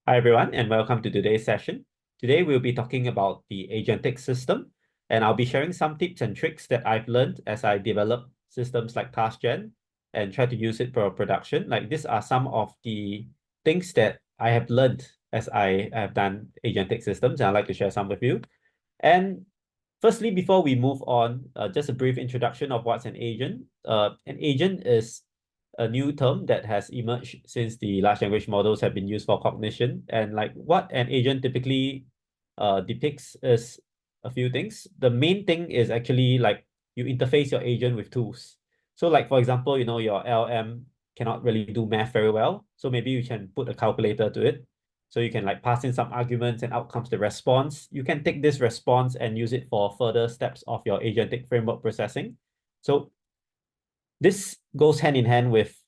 Hi, everyone, and welcome to today's session. Today, we'll be talking about the Agentic system, and I'll be sharing some tips and tricks that I've learned as I develop systems like TaskGen and try to use it for production. Like, these are some of the things that I have learned as I have done Agentic systems, and I'd like to share some with you. And firstly, before we move on, just a brief introduction of what's an agent. An agent is a new term that has emerged since the large language models have been used for cognition. And like what an agent typically depicts is a few things. The main thing is actually like you interface your agent with tools. So like, for example, your LM cannot really do math very well. So maybe you can put a calculator to it. So you can like pass in some arguments and out comes the response. You can take this response and use it for further steps of your agentic framework processing. So this goes hand in hand with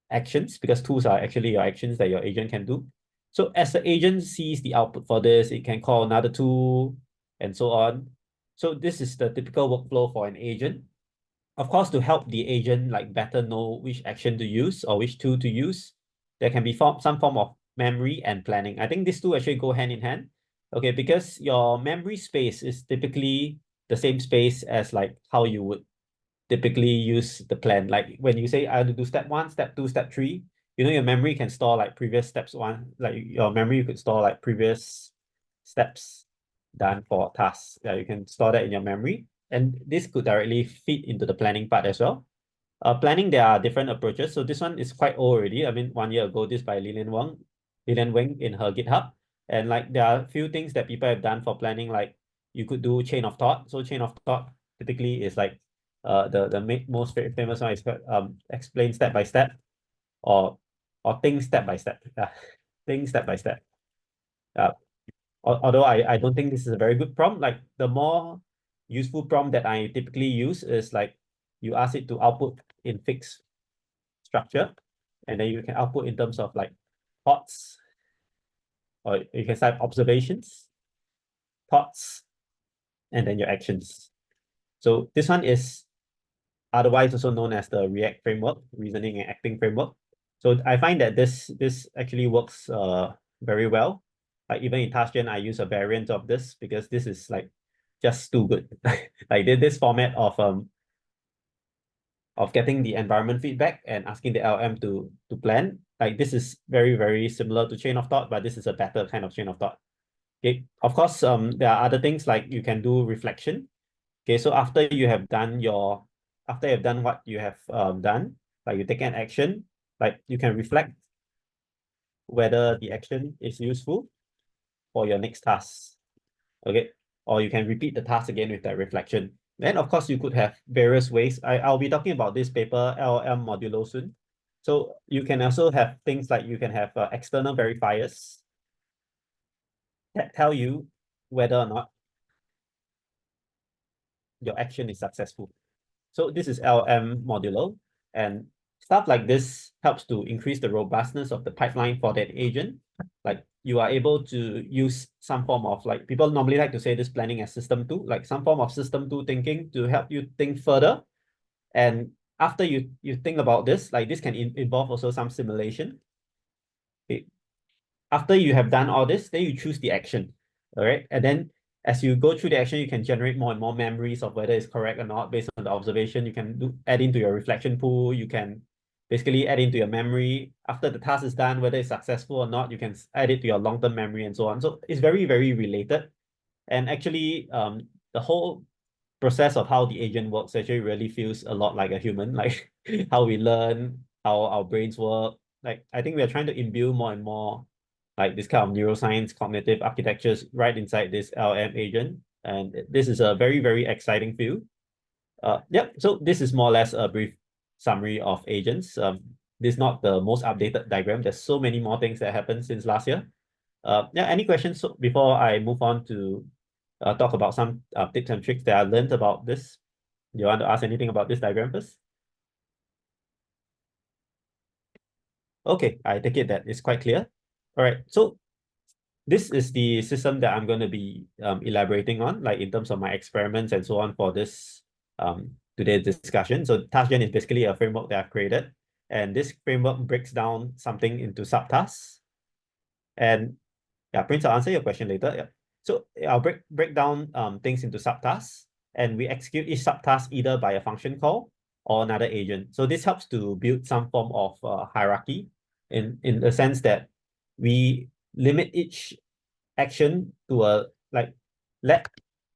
actions because tools are actually your actions that your agent can do. So as the agent sees the output for this, it can call another tool and so on. So this is the typical workflow for an agent. Of course, to help the agent like better know which action to use or which tool to use, there can be some form of memory and planning. I think these two actually go hand in hand. Okay, because your memory space is typically the same space as like how you would typically use the plan. Like when you say I have to do step 1, step 2, step 3, your memory can store like previous steps like your memory you could store like previous steps done for tasks. Yeah, you can store that in your memory. And this could directly feed into the planning part as well. Planning, there are different approaches. So this one is quite old already. I mean, 1 year ago, this by Lilian Wang in her GitHub. And like there are a few things that people have done for planning, like you could do chain of thought. So chain of thought typically is like the most famous one is explain step by step or think step by step. Yeah, think step by step. Although I don't think this is a very good prompt. Like the more useful prompt that I typically use is like you ask it to output in fixed structure, and then you can output in terms of like thoughts, or you can type observations, thoughts, and then your actions. So this one is otherwise also known as the React framework, reasoning and acting framework. So I find that this actually works very well. Like even in TaskGen, I use a variant of this because this is like just too good. Like this format of getting the environment feedback and asking the LM to plan. Like this is very, very similar to chain of thought, but this is a better kind of chain of thought. Okay. Of course, there are other things like you can do reflection. Okay, so after you have done what you have done, like you take an action, like you can reflect whether the action is useful for your next task. Okay, or you can repeat the task again with that reflection. Then of course you could have various ways. I'll be talking about this paper LLM modulo soon. So you can also have things like you can have external verifiers that tell you whether or not your action is successful. So this is LM modulo, and stuff like this helps to increase the robustness of the pipeline for that agent. Like you are able to use some form of like, people normally like to say this planning as system 2, like some form of system 2 thinking to help you think further. And after you think about this, like this can involve also some simulation. Okay. After you have done all this, then you choose the action. All right. And then as you go through the action, you can generate more and more memories of whether it's correct or not based on the observation. You can add into your reflection pool. You can basically add into your memory. After the task is done, whether it's successful or not, you can add it to your long-term memory and so on. So it's very, very related. And actually, the whole process of how the agent works actually really feels a lot like a human, like how we learn, how our brains work. Like I think we are trying to imbue more and more like this kind of neuroscience cognitive architectures right inside this LM agent. And this is a very, very exciting field. Yep. So this is more or less a brief summary of agents. This is not the most updated diagram. There's so many more things that happened since last year. Yeah, any questions before I move on to talk about some tips and tricks that I learned about this? You want to ask anything about this diagram first? Okay, I take it that it's quite clear. All right, so this is the system that I'm going to be elaborating on, like in terms of my experiments and so on for this today's discussion. So TaskGen is basically a framework that I've created, and this framework breaks down something into subtasks. And Yeah, Prince, I'll answer your question later. Yeah. So I'll break down things into subtasks, and we execute each subtask either by a function call or another agent. So this helps to build some form of hierarchy in the sense that we limit each action to let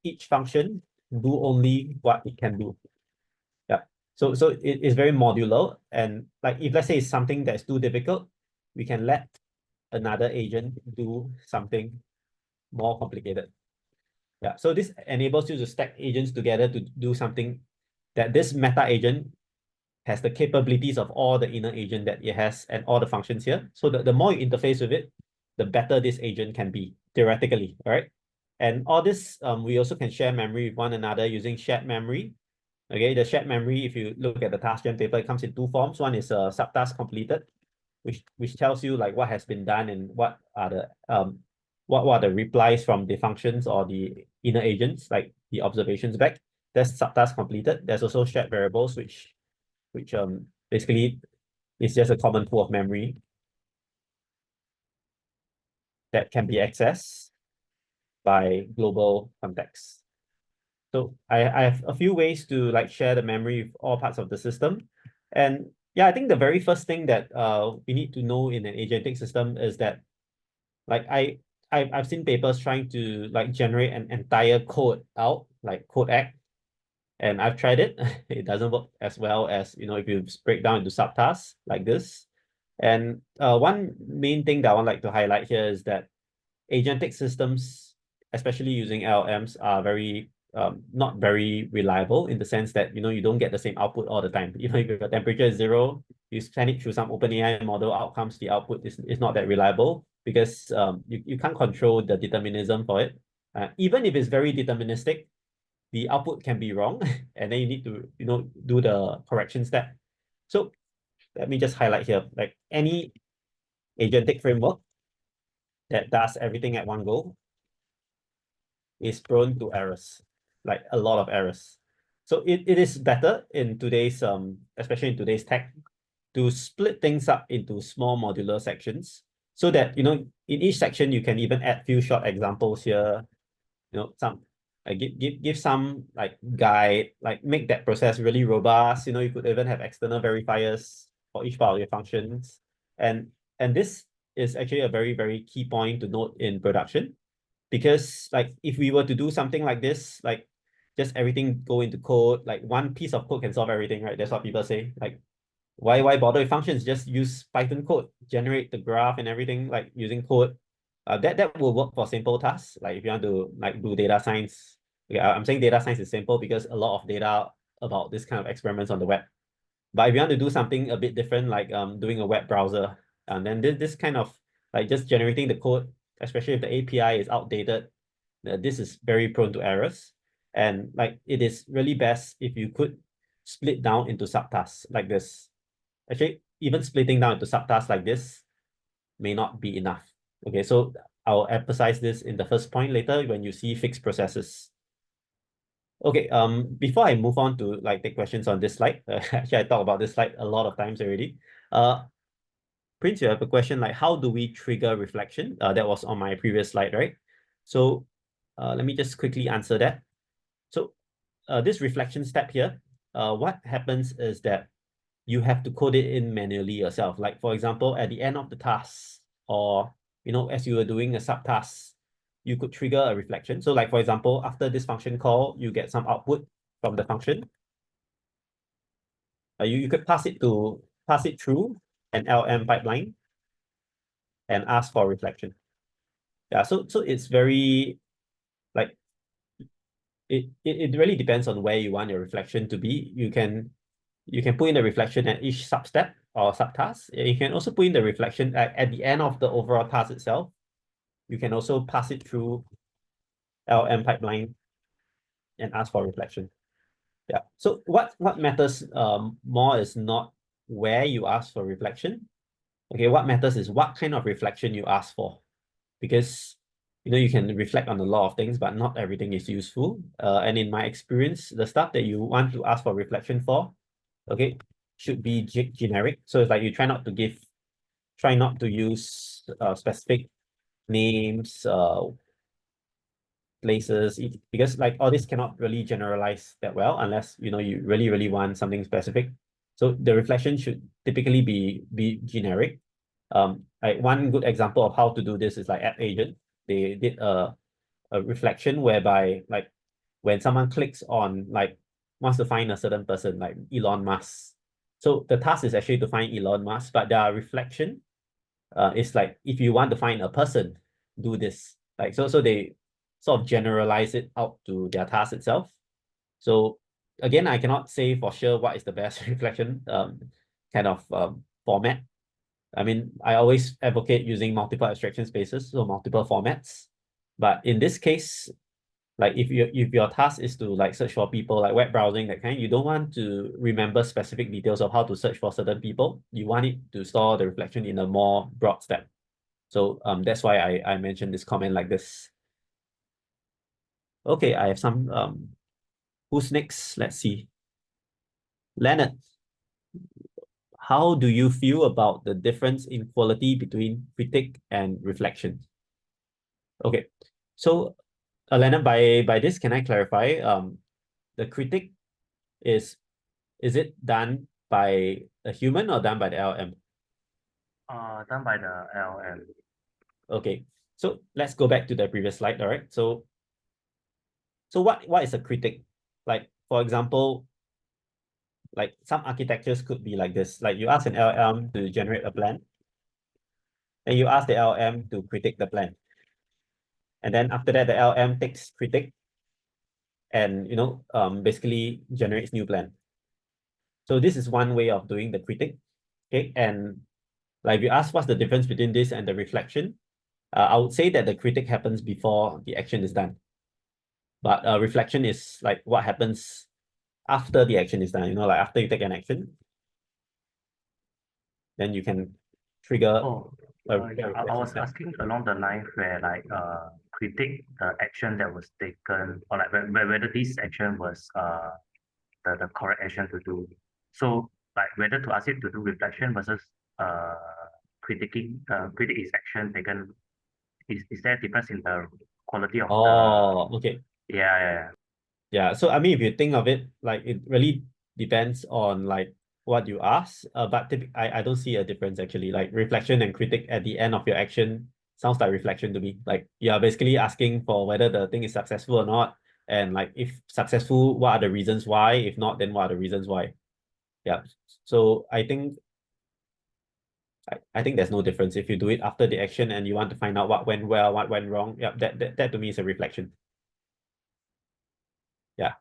each function do only what it can do. Yeah. So it is very modular, and like if let's say it's something that's too difficult, we can let another agent do something more complicated. Yeah. So this enables you to stack agents together to do something that this meta agent has the capabilities of all the inner agent that it has and all the functions here. So the more you interface with it, the better this agent can be, theoretically, all right? And all this, we also can share memory with one another using shared memory. Okay, the shared memory, if you look at the TaskGen paper, it comes in two forms. One is a subtask completed, which tells you like what has been done and what are the replies from the functions or the inner agents, like the observations back. That's subtask completed. There's also shared variables, which basically is just a common pool of memory that can be accessed by global context. So I have a few ways to like share the memory with all parts of the system. And yeah, I think the very first thing that we need to know in an agentic system is that like I've seen papers trying to like generate an entire code out, like code act, and I've tried it. It doesn't work as well as, you know, if you break down into subtasks like this. And one main thing that I would like to highlight here is that agentic systems, especially using LLMs, are very not very reliable in the sense that, you know, you don't get the same output all the time. You know, if your temperature is 0, you send it through some OpenAI model outcomes, the output is not that reliable because you can't control the determinism for it. Even if it's very deterministic, the output can be wrong, and then you need to, you know, do the correction step. So let me just highlight here, like any agentic framework that does everything at one go is prone to errors, like a lot of errors. So it is better in today's, especially in today's tech, to split things up into small modular sections so that, you know, in each section, you can even add few short examples here, you know, some give some like guide, like make that process really robust. You know, you could even have external verifiers for each part of your functions. And this is actually a very, very key point to note in production, because like if we were to do something like this, like just everything go into code, like one piece of code can solve everything, right? That's what people say. Like why bother with functions? Just use Python code, generate the graph and everything like using code. That will work for simple tasks. Like if you want to like do data science. Okay, I'm saying data science is simple because a lot of data about this kind of experiments on the web. But if you want to do something a bit different, like doing a web browser, and then this kind of like just generating the code, especially if the API is outdated, this is very prone to errors. And like it is really best if you could split down into subtasks like this. Actually, even splitting down into subtasks like this may not be enough. Okay, so I'll emphasize this in the first point later when you see fixed processes. Okay, before I move on to like take questions on this slide, actually I talked about this slide a lot of times already. Prince, you have a question like how do we trigger reflection? That was on my previous slide, right? So let me just quickly answer that. So this reflection step here, what happens is that you have to code it in manually yourself. Like for example, at the end of the task, or you know, as you were doing a subtask, you could trigger a reflection. So like for example, after this function call, you get some output from the function. You could pass it through an LM pipeline and ask for reflection. Yeah, so it's very like it really depends on where you want your reflection to be. You can put in the reflection at each substep or subtask. You can also put in the reflection at the end of the overall task itself. You can also pass it through LM pipeline and ask for reflection. Yeah. So what matters more is not where you ask for reflection. Okay, what matters is what kind of reflection you ask for. Because you know you can reflect on a lot of things, but not everything is useful. And in my experience, the stuff that you want to ask for reflection for, okay, should be generic. So it's like you try not to use specific names, places, because like all this cannot really generalize that well unless you really want something specific. So the reflection should typically be generic. Like one good example of how to do this is like App Agent. They did a reflection whereby like when someone clicks on like wants to find a certain person like Elon Musk. So the task is actually to find Elon Musk, but their reflection is like if you want to find a person, do this. Like so they sort of generalize it out to their task itself. So again, I cannot say for sure what is the best reflection kind of format. I mean, I always advocate using multiple abstraction spaces, so multiple formats. But in this case, like if your task is to like search for people like web browsing, that kind, you don't want to remember specific details of how to search for certain people. You want it to store the reflection in a more broad step. So that's why I mentioned this comment like this. Okay, I have some who's next? Let's see. Leonard, how do you feel about the difference in quality between critic and reflection? Okay, so Leonard, by this, can I clarify? The critic is it done by a human or done by the LM? Done by the LM. Okay, so let's go back to the previous slide. All right, so what is a critic? Like for example, like some architectures could be like this. Like you ask an LM to generate a plan, and you ask the LM to critique the plan. And then after that, the LM takes critic and basically generates new plan. So this is one way of doing the critic. Okay, and like you ask what's the difference between this and the reflection, I would say that the critic happens before the action is done. But reflection is like what happens after the action is done. Like after you take an action, then you can trigger Oh, a yeah, I reflection was step. asking along the line where like critique the action that was taken, or like whether this action was the correct action to do. So like whether to ask it to do reflection versus uh critic is action taken. Is there a difference in the quality of the Oh, okay. yeah. Yeah, so I mean, if you think of it, like it really depends on like what you ask. But I don't see a difference actually. Like reflection and critic at the end of your action sounds like reflection to me. Like you're basically asking for whether the thing is successful or not, and like if successful, what are the reasons why? If not, then what are the reasons why? Yeah. So I think there's no difference if you do it after the action and you want to find out what went well, what went wrong. Yeah, that to me is a reflection. Yeah.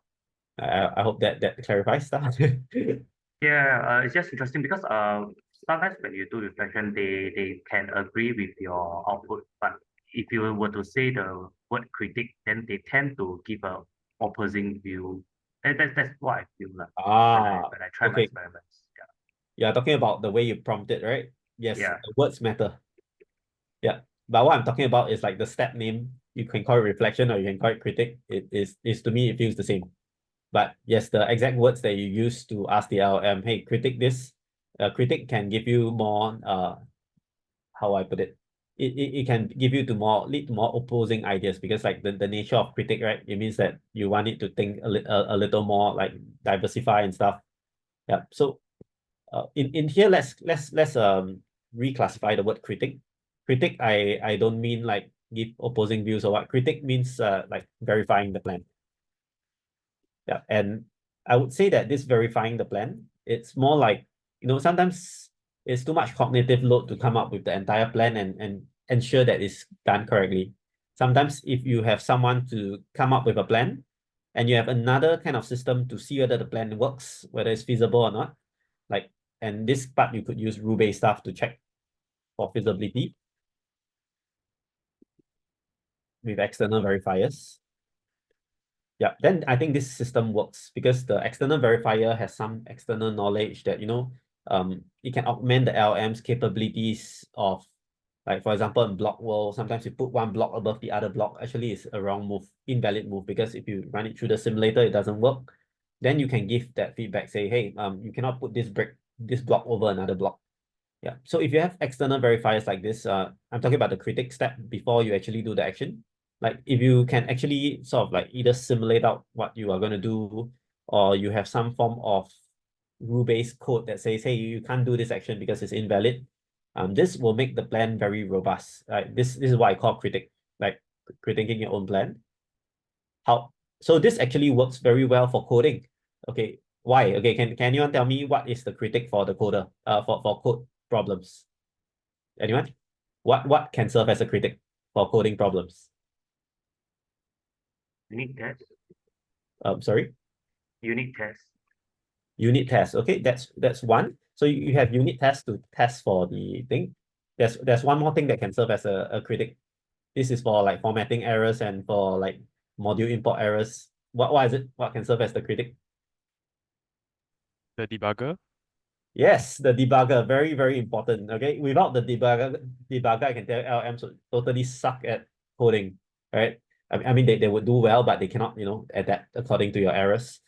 I hope that clarifies stuff. Yeah, it's just interesting because sometimes when you do reflection, they can agree with your output, but if you were to say the word critic, then they tend to give a opposing view. That's what I feel like Ah, when I try my okay. experiments. You're talking about the way you prompt it, right? Yes, Yeah, the words matter. Yeah. But what I'm talking about is like the step name. You can call it reflection or you can call it critic. It is to me, it feels the same. But yes, the exact words that you use to ask the LM, hey, critic this. Critic can give you more how I put it. It can give you to more lead to more opposing ideas because like the nature of critic, right? It means that you want it to think a little more like diversify and stuff. Yeah. So in here, let's reclassify the word critic. Critic, I don't mean like give opposing views or what. Critic means like verifying the plan. Yeah, and I would say that this verifying the plan, it's more like, sometimes it's too much cognitive load to come up with the entire plan and ensure that it's done correctly. Sometimes if you have someone to come up with a plan and you have another kind of system to see whether the plan works, whether it's feasible or not, like, and this part you could use rule-based stuff to check for feasibility with external verifiers. Yeah, then I think this system works because the external verifier has some external knowledge that, it can augment the LM's capabilities of, like, for example, in block world, sometimes you put one block above the other block, actually it's a wrong move, invalid move, because if you run it through the simulator, it doesn't work. Then you can give that feedback, say, hey, you cannot put this block over another block. Yeah. So if you have external verifiers like this, I'm talking about the critic step before you actually do the action. Like if you can actually sort of like either simulate out what you are going to do, or you have some form of rule-based code that says, hey, you can't do this action because it's invalid. This will make the plan very robust. This is what I call critic, like critiquing your own plan. So this actually works very well for coding. Okay, why? Okay, can anyone tell me what is the critic for the coder? For code problems. Anyone? What can serve as a critic for coding problems? Unit test. Sorry, Unit test. unit test. Okay, that's one. So you have unit tests to test for the thing. There's one more thing that can serve as a critic. This is for like formatting errors and for like module import errors. What is it? What can serve as the critic? The debugger. Yes, the debugger, very, very important. Okay, without the debugger, I can tell LMs would totally suck at coding, right? I mean, they would do well, but they cannot, adapt according to your errors.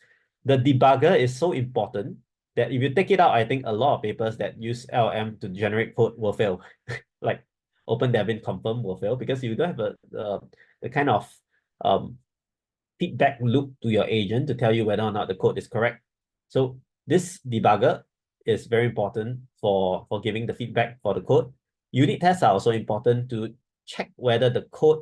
The debugger is so important that if you take it out, I think a lot of papers that use LM to generate code will fail. Like OpenDevin confirm will fail because you don't have the kind of um feedback loop to your agent to tell you whether or not the code is correct. So this debugger is very important for giving the feedback for the code. Unit tests are also important to check whether the code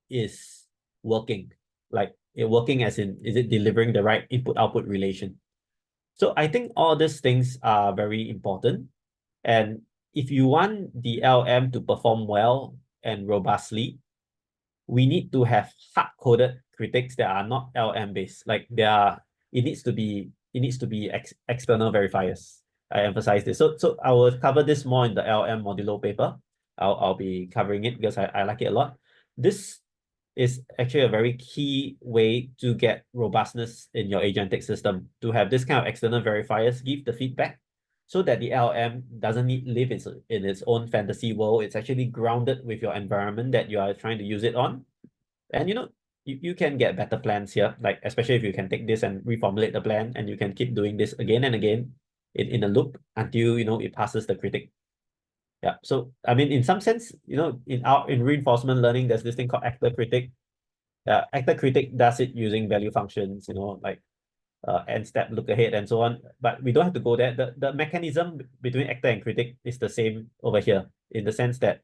is working. Like working as in, is it delivering the right input-output relation? So I think all these things are very important. And if you want the LM to perform well and robustly, we need to have hard-coded critics that are not LM based. Like it needs to be external verifiers. I emphasize this. So I will cover this more in the LM modulo paper. I'll be covering it because I like it a lot. This is actually a very key way to get robustness in your agentic system, to have this kind of external verifiers give the feedback so that the LM doesn't live in its own fantasy world. It's actually grounded with your environment that you are trying to use it on. And you can get better plans here, like especially if you can take this and reformulate the plan and you can keep doing this again and again in a loop until it passes the critic. Yeah. So I mean, in some sense, in reinforcement learning, there's this thing called actor critic. Actor critic does it using value functions, like end step, look ahead, and so on. But we don't have to go there. The mechanism between actor and critic is the same over here, in the sense that,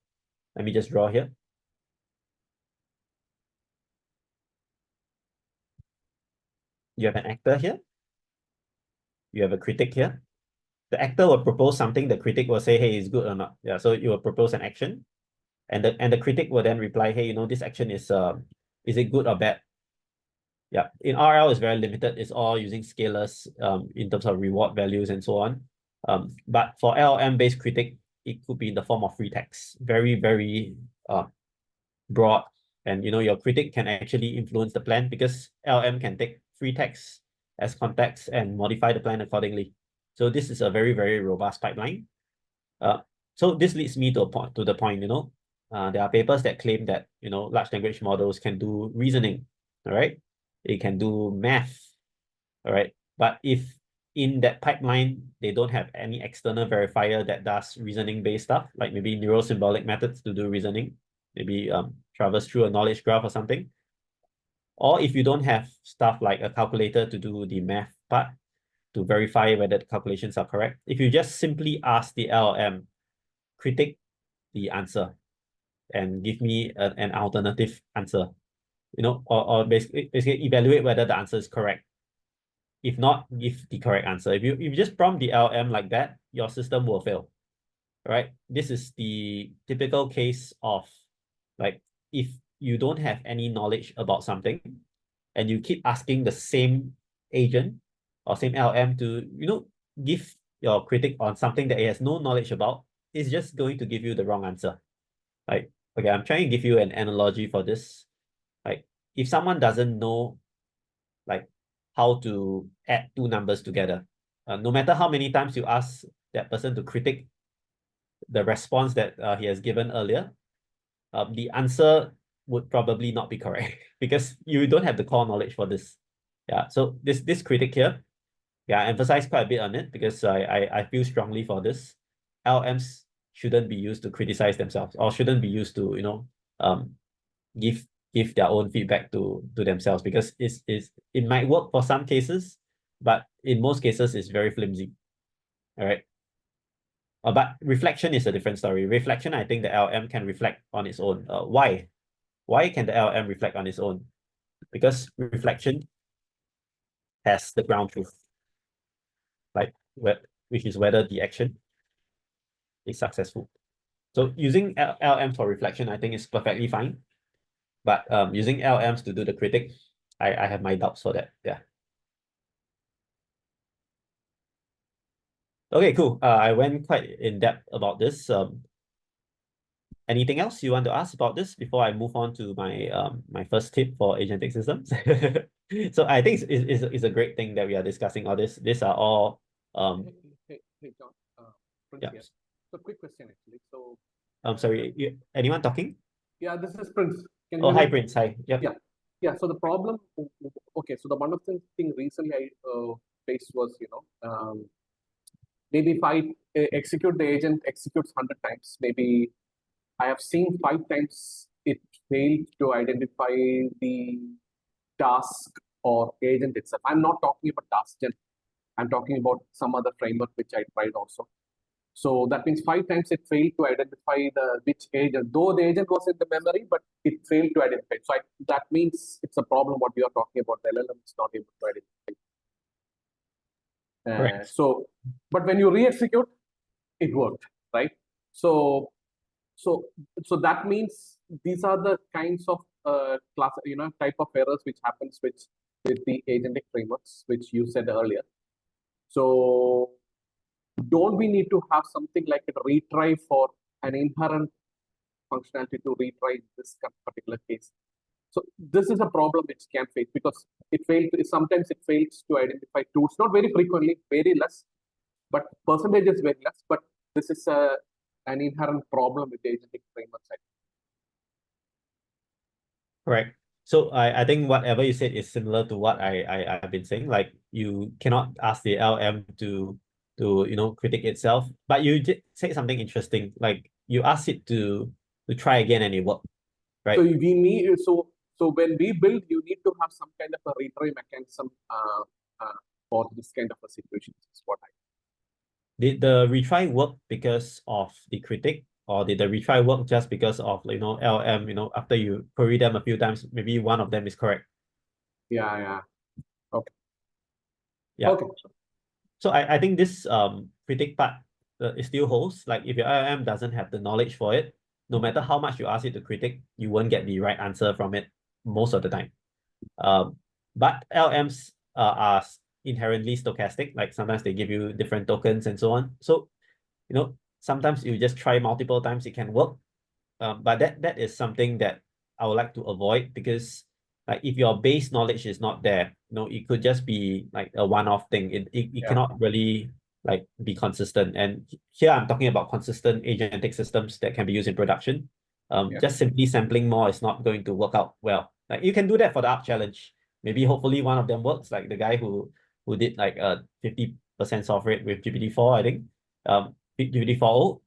let me just draw here. You have an actor here. You have a critic here. The actor will propose something. The critic will say, hey, it's good or not. Yeah. So you will propose an action, and the critic will then reply, hey, this action is it good or bad? Yeah. In RL, it's very limited. It's all using scalars in terms of reward values and so on. But for LLM-based critic, it could be in the form of free text. Very, very broad. And your critic can actually influence the plan because LM can take free text as context and modify the plan accordingly. So this is a very, very robust pipeline. So this leads me to the point, there are papers that claim that, large language models can do reasoning, all right? It can do math, all right? But if in that pipeline, they don't have any external verifier that does reasoning-based stuff, like maybe neural symbolic methods to do reasoning, maybe traverse through a knowledge graph or something. Or if you don't have stuff like a calculator to do the math part, to verify whether the calculations are correct, if you just simply ask the LLM, critique the answer and give me an alternative answer, or basically evaluate whether the answer is correct. If not, give the correct answer. If you just prompt the LM like that, your system will fail. Right? This is the typical case of, like, if you don't have any knowledge about something and you keep asking the same agent or same LM to, give your critic on something that it has no knowledge about, it's just going to give you the wrong answer. Like, okay, I'm trying to give you an analogy for this. Like, if someone doesn't know, like, how to add two numbers together, no matter how many times you ask that person to critique the response that he has given earlier, the answer would probably not be correct because you don't have the core knowledge for this. Yeah, so this critic here, yeah, I emphasize quite a bit on it because I feel strongly for this. LMs shouldn't be used to criticize themselves, or shouldn't be used to, give their own feedback to themselves, because it might work for some cases, but in most cases it's very flimsy. All right. But reflection is a different story. Reflection, I think the LM can reflect on its own. Why? Why can the LM reflect on its own? Because reflection has the ground truth, like which is whether the action is successful. So using LM for reflection, I think is perfectly fine. But using LMs to do the critic, I have my doubts for that. Yeah. Okay, cool. I went quite in depth about this. Anything else you want to ask about this before I move on to my first tip for agentic systems? So I think it's a great thing that we are discussing all this. These are all Hey John, Prince yeah. here. So quick question actually. So I'm sorry, anyone talking? yeah, this is Prince. Can you Oh, hear hi me? Prince. Hi. Yep. Yeah. So the problem, okay. So the one of the thing recently I faced was, maybe if I execute the agent executes 100 times, maybe I have seen 5 times it failed to identify the task or agent itself. I'm not talking about TaskGen. I'm talking about some other framework which I tried also. So that means 5 times it failed to identify which agent, though the agent was in the memory, but it failed to identify. So that means it's a problem what you are talking about. The LLM is not able to identify. Right. So, but when you re-execute, it worked, right? So that means these are the kinds of type of errors which happens with the agentic frameworks, which you said earlier. So don't we need to have something like a retry for an inherent functionality to retry this particular case? So this is a problem which can face because sometimes it fails to identify tools, not very frequently, very less, but percentage is very less, but this is an inherent problem with the agentic framework side. Correct. So I think whatever you said is similar to what I've been saying. Like you cannot ask the LM to critic itself, but you did say something interesting. Like you asked it to try again and it worked, right? So we need so when we build, you need to have some kind of a retry mechanism for this kind of a situation. Is what I. Did the retry work because of the critic, or did the retry work just because of LM? After you query them a few times, maybe one of them is correct. Yeah. Okay. Yeah. Okay. So I think this critic part it still holds. Like if your LM doesn't have the knowledge for it, no matter how much you ask it to critic, you won't get the right answer from it most of the time. But LMs are inherently stochastic. Like sometimes they give you different tokens and so on. So sometimes you just try multiple times, it can work. But that is something that I would like to avoid, because like if your base knowledge is not there, it could just be like a one-off thing. It cannot really like be consistent. And here I'm talking about consistent agentic systems that can be used in production. Just simply sampling more is not going to work out well. Like you can do that for the ARC challenge. Maybe hopefully one of them works, like the guy who did like a 50% solve rate with GPT-4, I think. GPT-4o.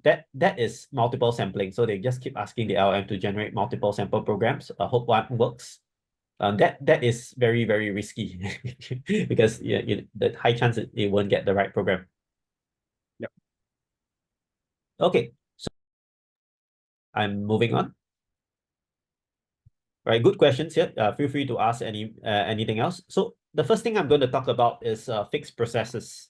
That is multiple sampling. So they just keep asking the LM to generate multiple sample programs. I hope one works. That is very, very risky because the high chance it won't get the right program. Yeah. Okay, so I'm moving on. Right, good questions here. Feel free to ask anything else. So the first thing I'm going to talk about is fixed processes.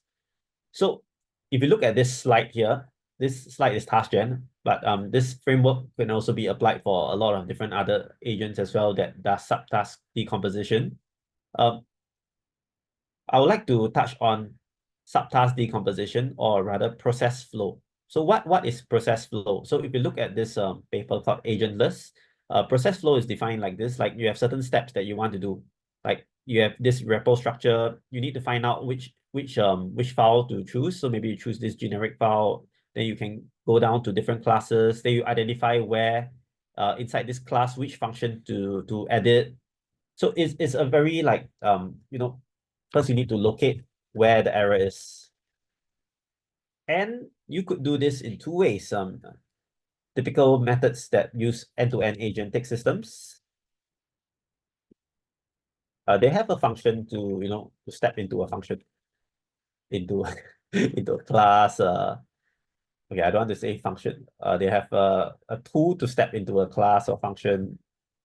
So if you look at this slide here, this slide is TaskGen, but this framework can also be applied for a lot of different other agents as well that does subtask decomposition. I would like to touch on subtask decomposition, or rather process flow. So what is process flow? So if you look at this paper called AGENTless, process flow is defined like this. Like you have certain steps that you want to do. Like you have this repo structure, you need to find out which file to choose. So maybe you choose this generic file, then you can go down to different classes, then you identify where inside this class which function to edit. So it's a very like first you need to locate where the error is. And you could do this in two ways. Typical methods that use end-to-end agentic systems. They have a function to, to step into a function, into into a class. Okay, I don't want to say function. They have a tool to step into a class or function.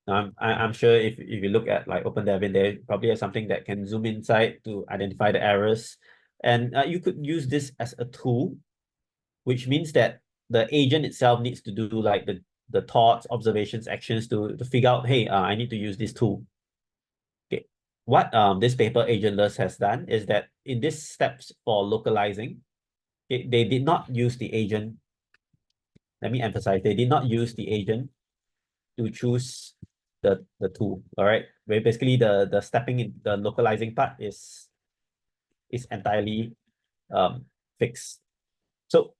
I'm sure if you look at like OpenDevin, they probably have something that can zoom inside to identify the errors. And you could use this as a tool, which means that the agent itself needs to do like the thoughts, observations, actions to figure out, hey, I need to use this tool. Okay. What this paper AGENTless has done is that in these steps for localizing, they did not use the agent. Let me emphasize, they did not use the agent to choose the tool. All right. Where basically the stepping in the localizing part is entirely fixed. So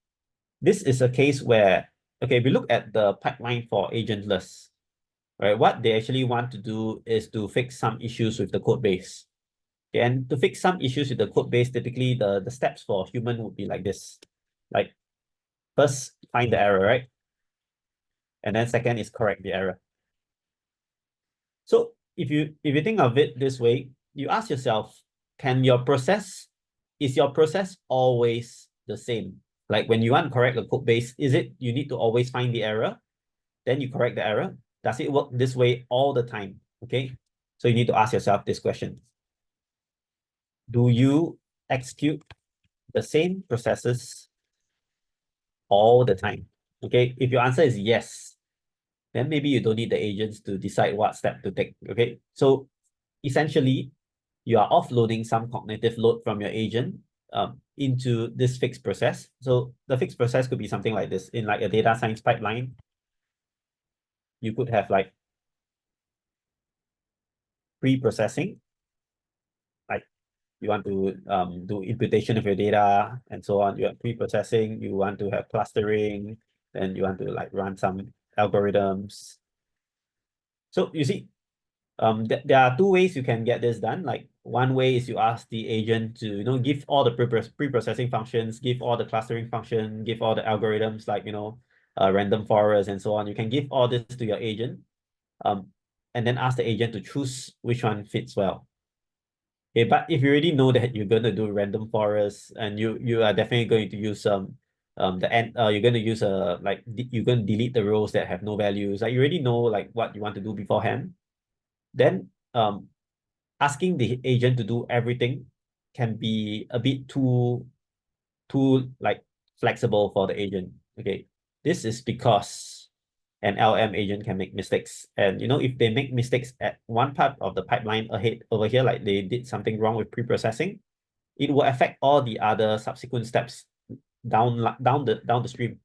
this is a case where, okay, we look at the pipeline for agentless, right? What they actually want to do is to fix some issues with the code base. Okay, and to fix some issues with the code base, typically the steps for human would be like this. Like first, find the error, right? And then second is correct the error. So if you think of it this way, you ask yourself, is your process always the same? Like when you want to correct the code base, is it you need to always find the error, then you correct the error? Does it work this way all the time? Okay, so you need to ask yourself this question. Do you execute the same processes all the time? Okay, if your answer is yes, then maybe you don't need the agents to decide what step to take. Okay, so essentially, you are offloading some cognitive load from your agent into this fixed process. So the fixed process could be something like this. In like a data science pipeline, you could have like pre-processing, like you want to do imputation of your data and so on. You have pre-processing, you want to have clustering, then you want to like run some algorithms. So you see, there are two ways you can get this done. Like one way is you ask the agent to, give all the pre-processing functions, give all the clustering function, give all the algorithms like, random forest and so on. You can give all this to your agent, and then ask the agent to choose which one fits well. Okay, but if you already know that you're going to do random forest and you are definitely going to use you're going to use you're going to delete the rows that have no values. Like you already know like what you want to do beforehand. Then asking the agent to do everything can be a bit too like flexible for the agent. Okay, this is because an LM agent can make mistakes, and if they make mistakes at one part of the pipeline ahead over here, like they did something wrong with pre-processing, it will affect all the other subsequent steps down the stream.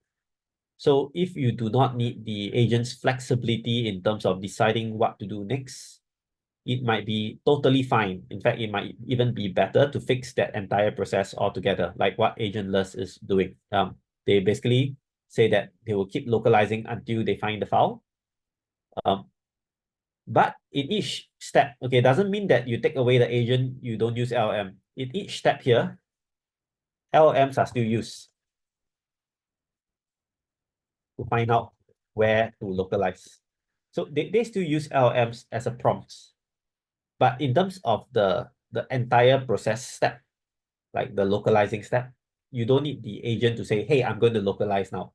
So if you do not need the agent's flexibility in terms of deciding what to do next, it might be totally fine. In fact, it might even be better to fix that entire process altogether, like what agentless is doing. They basically say that they will keep localizing until they find the file. But in each step, okay, doesn't mean that you take away the agent, you don't use LLM. In each step here, LLMs are still used to find out where to localize. So they still use LLMs as a prompt. But in terms of the entire process step, like the localizing step, you don't need the agent to say, hey, I'm going to localize now.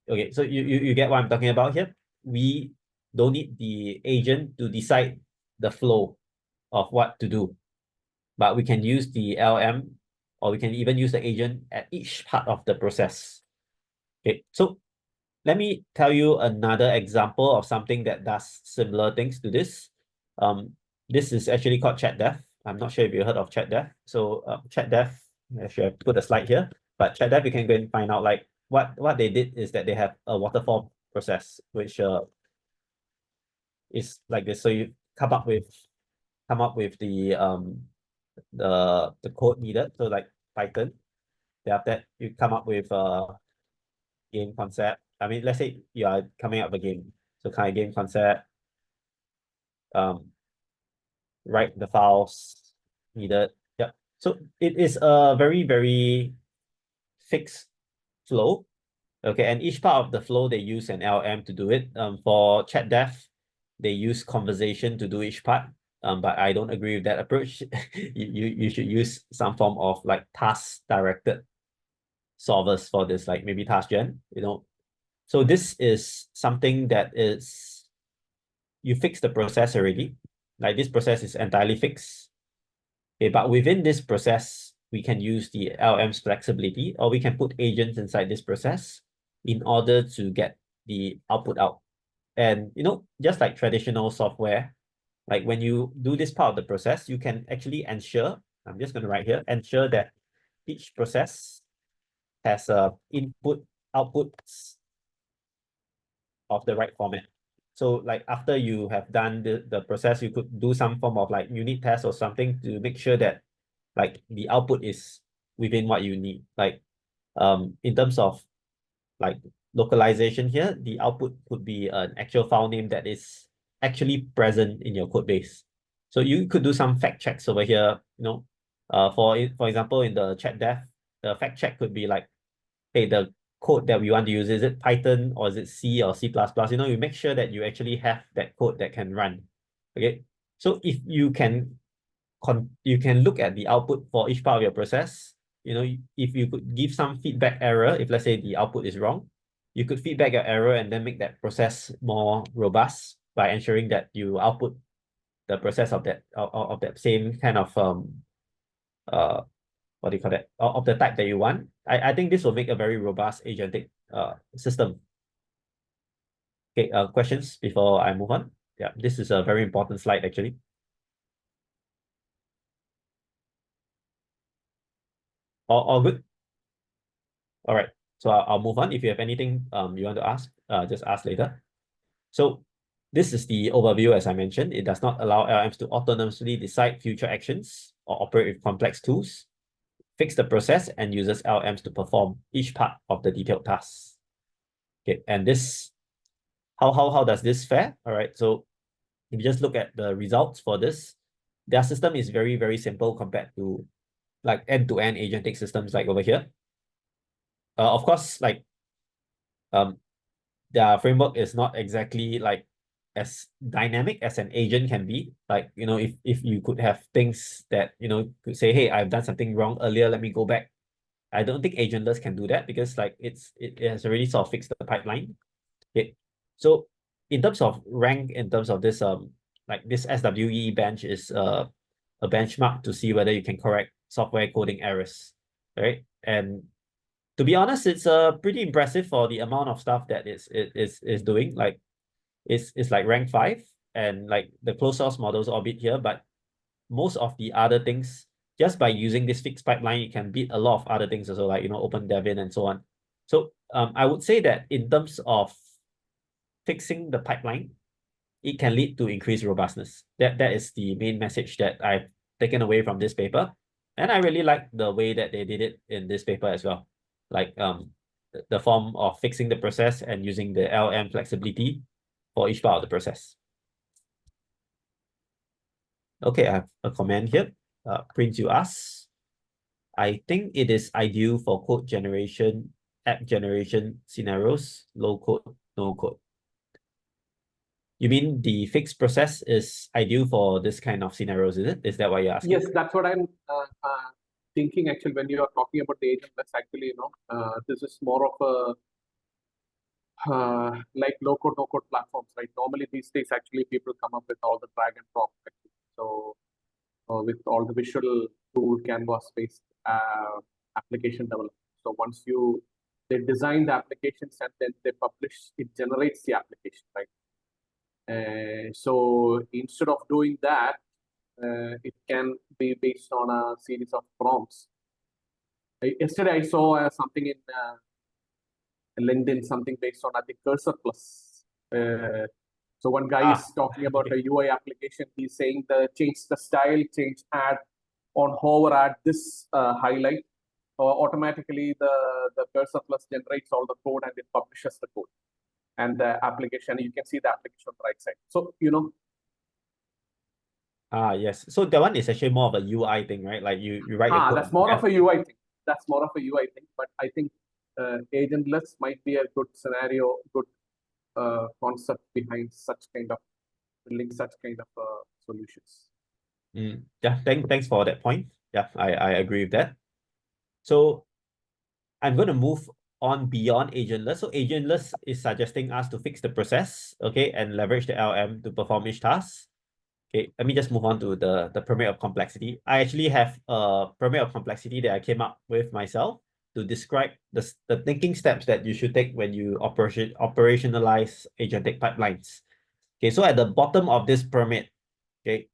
Okay, so you get what I'm talking about here? We don't need the agent to decide the flow of what to do, but we can use the LM, or we can even use the agent at each part of the process. Okay, so let me tell you another example of something that does similar things to this. This is actually called ChatDev. I'm not sure if you heard of ChatDev. So ChatDev, actually I put a slide here, but ChatDev, you can go and find out like what they did is that they have a waterfall process, which is like this. So you come up with the code needed. So like Python. Then after that, you come up with game concept. I mean, let's say you are coming up with a game. So kind of game concept, write the files needed. Yeah. So it is a very, very fixed flow. Okay, and each part of the flow, they use an LM to do it. For chat dev, they use conversation to do each part. But I don't agree with that approach. You should use some form of like task-directed solvers for this, like maybe TaskGen, So this is something that is, you fix the process already. Like this process is entirely fixed. Okay, but within this process, we can use the LM's flexibility, or we can put agents inside this process in order to get the output out. And just like traditional software, like when you do this part of the process, you can actually ensure, I'm just going to write here, ensure that each process has a input outputs of the right format. So like after you have done the process, you could do some form of like unit test or something to make sure that like the output is within what you need. Like in terms of like localization here, the output could be an actual file name that is actually present in your code base. So you could do some fact checks over here, for example, in the chat dev, the fact check could be like, hey, the code that we want to use, is it Python or is it C or C++? You make sure that you actually have that code that can run. Okay. So if you can look at the output for each part of your process, if you could give some feedback error, if let's say the output is wrong, you could feedback your error and then make that process more robust by ensuring that you output the process of that same kind of what do you call that, of the type that you want. I think this will make a very robust agentic system. Okay, questions before I move on? Yeah, this is a very important slide actually. All good? All right, so I'll move on. If you have anything you want to ask, just ask later. So this is the overview. As I mentioned, it does not allow LMs to autonomously decide future actions or operate with complex tools, fix the process, and uses LMs to perform each part of the detailed tasks. Okay, and this, how does this fare? All right, so if you just look at the results for this, their system is very, very simple compared to like end-to-end agentic systems like over here. Of course, like their framework is not exactly like as dynamic as an agent can be. Like, if you could have things that, could say, hey, I've done something wrong earlier, let me go back. I don't think agentless can do that because like it has already sort of fixed the pipeline. Okay. So in terms of rank, in terms of this like this SWE bench is a benchmark to see whether you can correct software coding errors, right? And to be honest, it's pretty impressive for the amount of stuff that is doing. Like it's like rank 5, and like the closed source models orbit here, but most of the other things, just by using this fixed pipeline, you can beat a lot of other things also, like Open Devin and so on. So I would say that in terms of fixing the pipeline, it can lead to increased robustness. That is the main message that I've taken away from this paper. And I really like the way that they did it in this paper as well. Like the form of fixing the process and using the LM flexibility for each part of the process. Okay, I have a comment here. Prince, you ask, I think it is ideal for code generation, app generation scenarios, low code, no code. You mean the fixed process is ideal for this kind of scenarios, is it? Is that what you're asking? Yes, that's what I'm thinking actually when you are talking about the agentless. Actually, this is more of a like low code, no code platforms, right? Normally these days, actually, people come up with all the drag and drop. Actually. So with all the visual tool canvas based application development. So once they design the applications and then they publish, it generates the application, right? So instead of doing that, it can be based on a series of prompts. Yesterday, I saw something in LinkedIn, something based on, I think, Cursor Plus. So one guy is talking about a UI application. He's saying change the style, change add on hover, add this highlight. Automatically, the Cursor Plus generates all the code and it publishes the code. And the application, you can see the application on the right side. So, yes. So that one is actually more of a UI thing, right? Like you write your code. That's more of a UI thing. That's more of a UI thing. But I think agentless might be a good scenario, good concept behind such kind of building such kind of solutions. Yeah, thanks for that point. Yeah, I agree with that. So I'm going to move on beyond agentless. So agentless is suggesting us to fix the process, okay, and leverage the LM to perform each task. Okay, let me just move on to the pyramid of complexity. I actually have a pyramid of complexity that I came up with myself to describe the thinking steps that you should take when you operationalize agentic pipelines. Okay, so at the bottom of this pyramid, okay,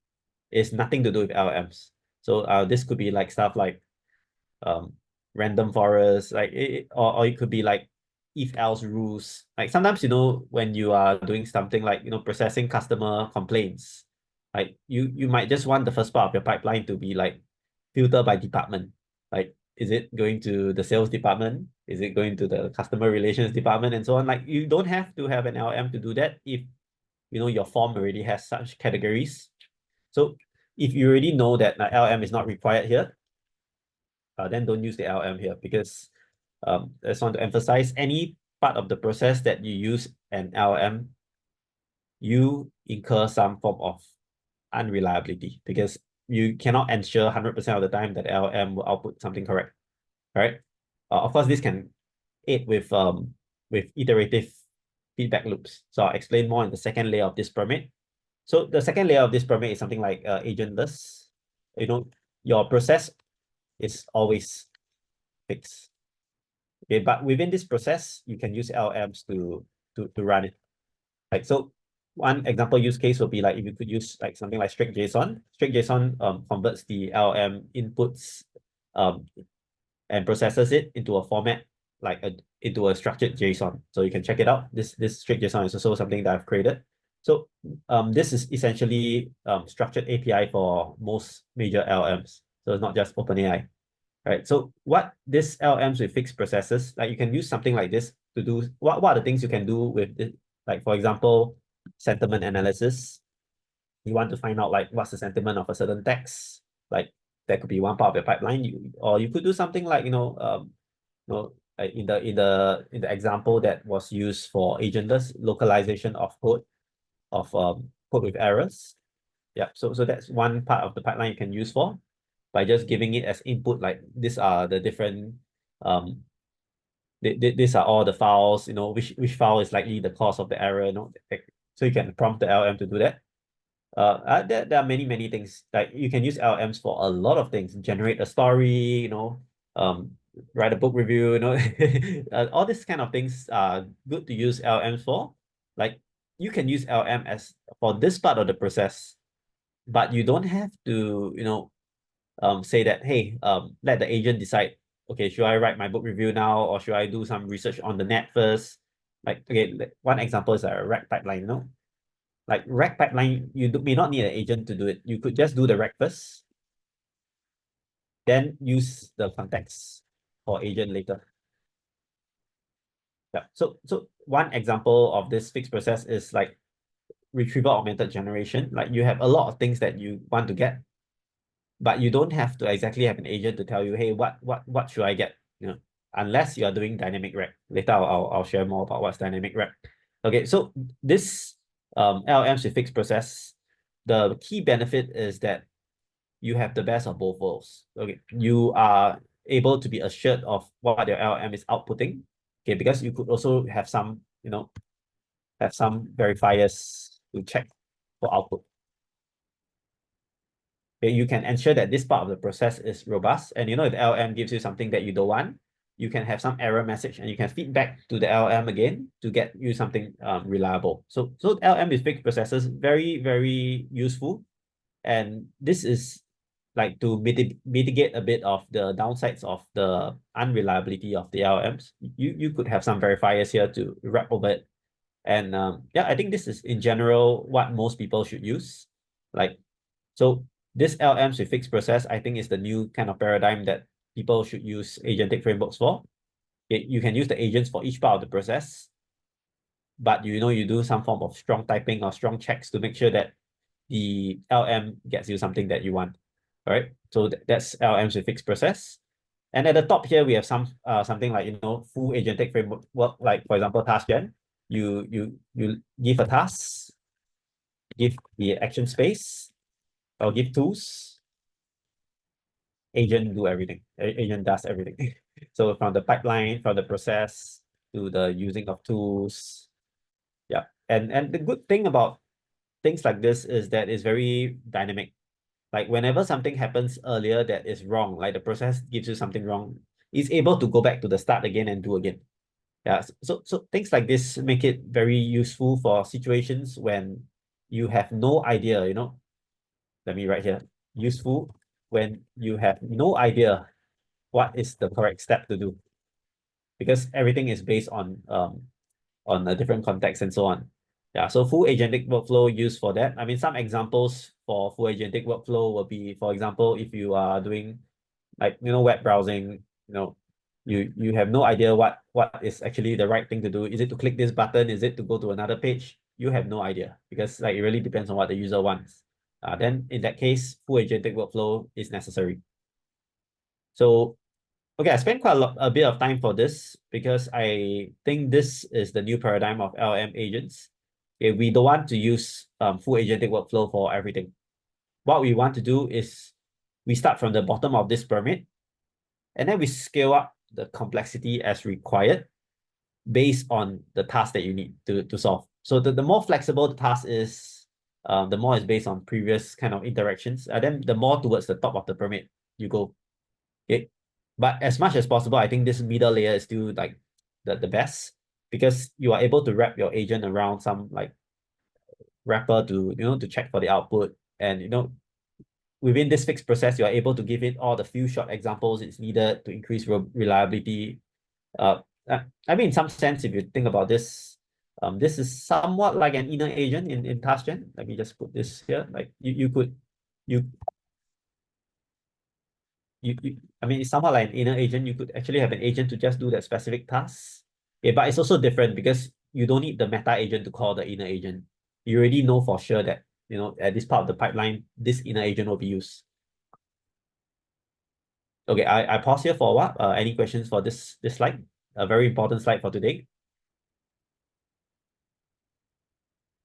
is nothing to do with LLMs. So this could be like stuff like random forest, like or it could be like if else rules. Like sometimes, when you are doing something like, processing customer complaints, like you might just want the first part of your pipeline to be like filter by department. Like, is it going to the sales department? Is it going to the customer relations department and so on? Like, you don't have to have an LM to do that if, your form already has such categories. So if you already know that LM is not required here, then don't use the LM here, because I just want to emphasize, any part of the process that you use an LM, you incur some form of unreliability, because you cannot ensure 100% of the time that LM will output something correct, right? Of course, this can aid with iterative feedback loops. So I'll explain more in the second layer of this pyramid. So the second layer of this pyramid is something like agentless. Your process is always fixed. Okay, but within this process, you can use LMs to run it. Like, so one example use case will be like if you could use like something like strict JSON. Strict JSON converts the LM inputs and processes it into a format like into a structured JSON. So you can check it out. This strict JSON is also something that I've created. So this is essentially structured API for most major LMs. So it's not just OpenAI. Right. So what this LMs with fixed processes, like you can use something like this to do, what are the things you can do with it? Like, for example, sentiment analysis. You want to find out like what's the sentiment of a certain text. Like that could be one part of your pipeline. Or you could do something like, like in the example that was used for agentless localization of code code with errors. Yeah. So that's one part of the pipeline you can use for, by just giving it as input, like these are the different these are all the files, which file is likely the cause of the error, so you can prompt the LM to do that. There are many things, like you can use LMs for a lot of things. Generate a story, write a book review, all these kind of things are good to use LMs for. Like, you can use LM as for this part of the process, but you don't have to, say that, hey, let the agent decide, okay, should I write my book review now, or should I do some research on the net first? Like, okay, one example is a RAG pipeline, like RAG pipeline, you may not need an agent to do it. You could just do the RAG first, then use the context for agent later. Yeah. So one example of this fixed process is like retrieval augmented generation. Like, you have a lot of things that you want to get, but you don't have to exactly have an agent to tell you, hey, what should I get? Unless you are doing dynamic rec. Later I'll share more about what's dynamic rec. Okay, so this LLMs with fixed process, the key benefit is that you have the best of both worlds. Okay, you are able to be assured of what your LLM is outputting. Okay, because you could also have some, have some verifiers to check for output. Okay, you can ensure that this part of the process is robust. And if the LM gives you something that you don't want, you can have some error message and you can feed back to the LM again to get you something reliable. So LM with fixed processes, very, very useful. And this is like to mitigate a bit of the downsides of the unreliability of the LMs. You could have some verifiers here to wrap over it. And yeah, I think this is in general what most people should use. Like, so this LMs with fixed process, I think, is the new kind of paradigm that people should use agentic frameworks for. You can use the agents for each part of the process, but you do some form of strong typing or strong checks to make sure that the LM gets you something that you want. All right. So that's LMs with fixed process. And at the top here, we have something like, full agentic framework, like for example, TaskGen. You give a task, give the action space, or give tools, agent do everything. Agent does everything. So from the pipeline, from the process to the using of tools. Yeah. And the good thing about things like this is that it's very dynamic. Like whenever something happens earlier that is wrong, like the process gives you something wrong, it's able to go back to the start again and do again. Yeah, so things like this make it very useful for situations when you have no idea, let me write here, useful when you have no idea what is the correct step to do, because everything is based on a different context and so on. Yeah, so full agentic workflow used for that. I mean, some examples for full agentic workflow will be, for example, if you are doing like, web browsing, you have no idea what is actually the right thing to do. Is it to click this button? Is it to go to another page? You have no idea, because like it really depends on what the user wants. Then in that case, full agentic workflow is necessary. So okay, I spent quite a bit of time for this because I think this is the new paradigm of LLM agents. Okay, we don't want to use full agentic workflow for everything. What we want to do is we start from the bottom of this pyramid, and then we scale up the complexity as required based on the task that you need to solve. So the more flexible the task is, the more is based on previous kind of interactions. And then the more towards the top of the pyramid you go. Okay. But as much as possible, I think this middle layer is still like the best, because you are able to wrap your agent around some like wrapper to check for the output. And within this fixed process, you are able to give it all the few short examples it's needed to increase reliability. I mean, in some sense, if you think about this, this is somewhat like an inner agent in TaskGen. Let me just put this here. Like I mean, it's somewhat like an inner agent. You could actually have an agent to just do that specific task. Yeah, but it's also different because you don't need the meta agent to call the inner agent. You already know for sure that, at this part of the pipeline, this inner agent will be used. Okay, I pause here for a while. Any questions for this slide? A very important slide for today.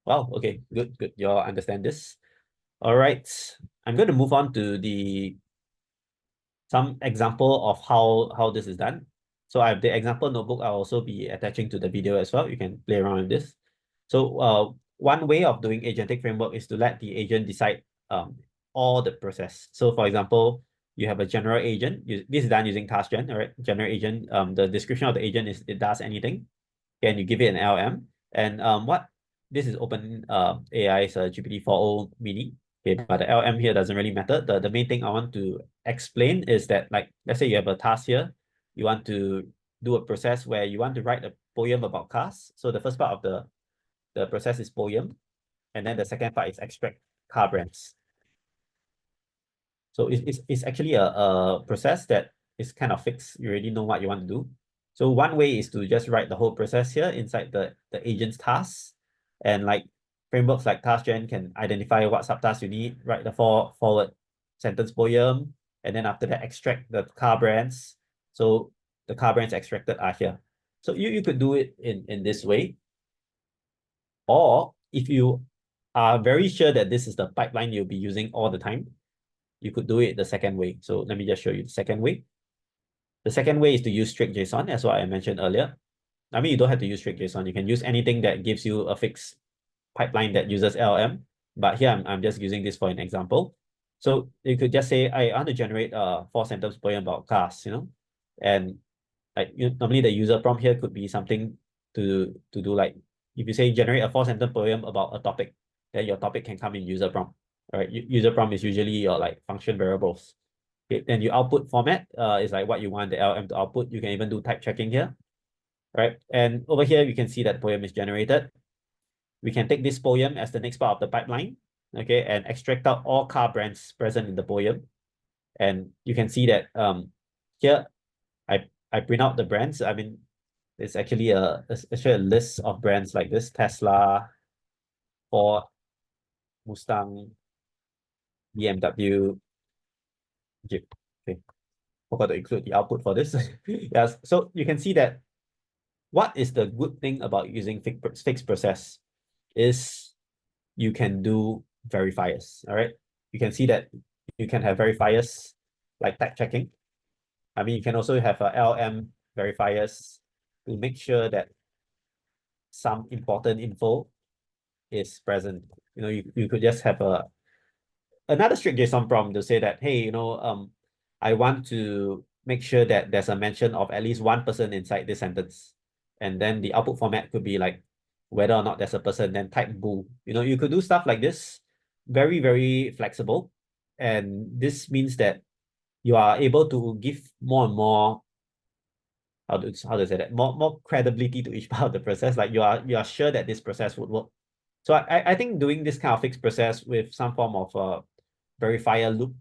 Wow, okay, good. You all understand this. All right, I'm going to move on to some example of how this is done. So I have the example notebook. I'll also be attaching to the video as well. You can play around with this. So one way of doing agentic framework is to let the agent decide all the process. So for example, you have a general agent. This is done using TaskGen, all right? General agent. The description of the agent is it does anything. Then you give it an LM. And what this is open AI's GPT-4o mini. Okay, but the LM here doesn't really matter. The main thing I want to explain is that, like, let's say you have a task here. You want to do a process where you want to write a poem about cars. So the first part of the process is poem. And then the second part is extract car brands. So it's actually a process that is kind of fixed. You already know what you want to do. So one way is to just write the whole process here inside the agent's tasks. And like frameworks like TaskGen can identify what subtasks you need, write the forward sentence poem, and then after that extract the car brands. So the car brands extracted are here. So you could do it in this way. Or if you are very sure that this is the pipeline you'll be using all the time, you could do it the second way. So let me just show you the second way. The second way is to use strict JSON, as what I mentioned earlier. I mean, you don't have to use strict JSON. You can use anything that gives you a fixed pipeline that uses LLM. But here I'm just using this for an example. So you could just say, I want to generate a 4-sentence poem about cars, and like normally the user prompt here could be something to do, like if you say generate a 4-sentence poem about a topic, then your topic can come in user prompt. All right, user prompt is usually your like function variables. Okay, then your output format is like what you want the LM to output. You can even do type checking here, right? And over here you can see that poem is generated. We can take this poem as the next part of the pipeline, okay, and extract out all car brands present in the poem. And you can see that here I print out the brands. I mean, it's actually a list of brands like this: Tesla, Ford, Mustang, BMW, Jeep. Okay, forgot to include the output for this. Yes, so you can see that what is the good thing about using fixed process is you can do verifiers, all right? You can see that you can have verifiers like tag checking. I mean, you can also have a LM verifiers to make sure that some important info is present. You know, you could just have another strict JSON prompt to say that, hey, you know, I want to make sure that there's a mention of at least one person inside this sentence. And then the output format could be like whether or not there's a person, then type bool. You know, you could do stuff like this, very, very flexible. And this means that you are able to give more and more, how to say that, more credibility to each part of the process. Like you are sure that this process would work. So I think doing this kind of fixed process with some form of verifier loop,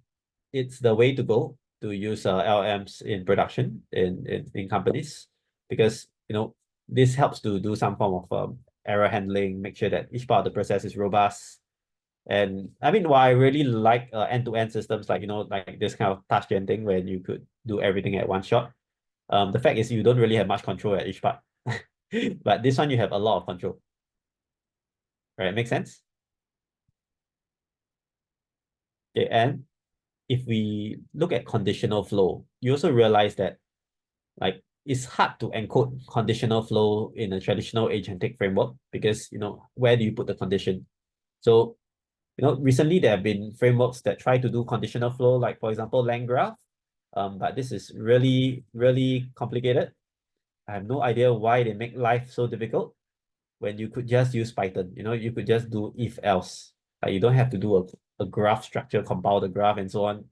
it's the way to go to use LMs in production in companies, because you know this helps to do some form of error handling, make sure that each part of the process is robust. And I mean, what I really like end-to-end systems like, you know, like this kind of TaskGen thing where you could do everything at one shot. The fact is you don't really have much control at each part, but this one you have a lot of control. Right, make sense? Okay, and if we look at conditional flow, you also realize that like it's hard to encode conditional flow in a traditional agentic framework because, you know, where do you put the condition? So, you know, recently there have been frameworks that try to do conditional flow, like for example, LangGraph, but this is really, really complicated. I have no idea why they make life so difficult when you could just use Python. You know, you could just do if else. Like you don't have to do a graph structure, compile the graph and so on.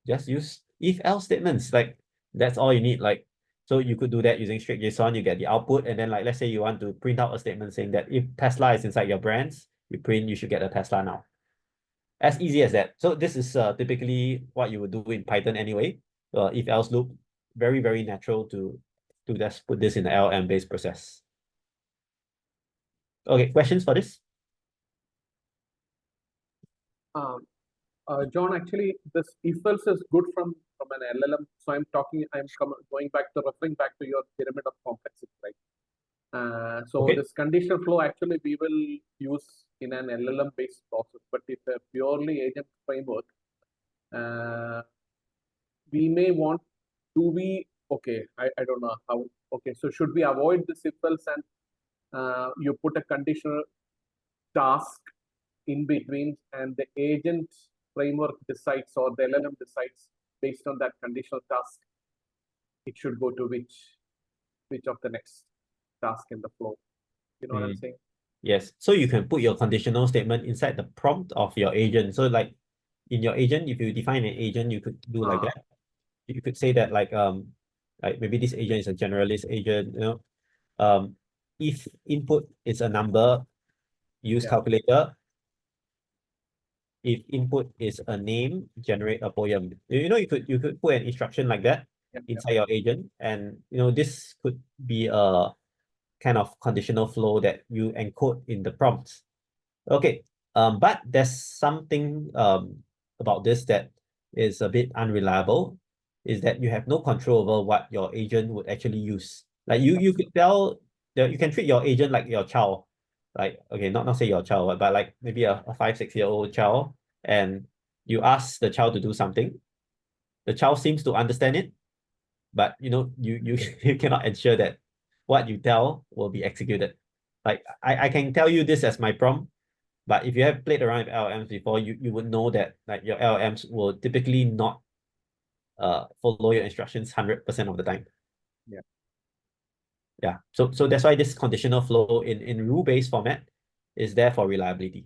Just use if else statements. Like that's all you need. Like, so you could do that using straight JSON, you get the output, and then like let's say you want to print out a statement saying that if Tesla is inside your brands, you should get a Tesla now. As easy as that. So this is typically what you would do in Python anyway. If else loop, very, very natural to just put this in the LM based process. Okay, questions for this? John, actually, this if else is good from an LLM. So I'm going back to referring back to your pyramid of complexity, right? So Okay. this conditional flow actually we will use in an LLM based process, but if a purely agent framework, we may want I don't know how. Okay, so should we avoid this if else and you put a conditional task in between and the agent framework decides or the LLM decides based on that conditional task, it should go to which of the next task in the flow. You know what I'm saying? Yes. So you can put your conditional statement inside the prompt of your agent. So like in your agent, if you define an agent, you could do like that. You could say that like maybe this agent is a generalist agent, you know. If input is a number, use calculator. If input is a name, generate a poem. You know, you could put an instruction like that inside your agent, and you know this could be a kind of conditional flow that you encode in the prompts. Okay, but there's something about this that is a bit unreliable, is that you have no control over what your agent would actually use. Like you could tell that you can treat your agent like your child. Like, okay, not say your child, but like maybe a 5-6-year-old child, and you ask the child to do something. The child seems to understand it, but you know, you you cannot ensure that what you tell will be executed. Like I can tell you this as my prompt, but if you have played around with LLMs before, you would know that like your LLMs will typically not follow your instructions 100% of the time. Yeah. So that's why this conditional flow in rule-based format is there for reliability.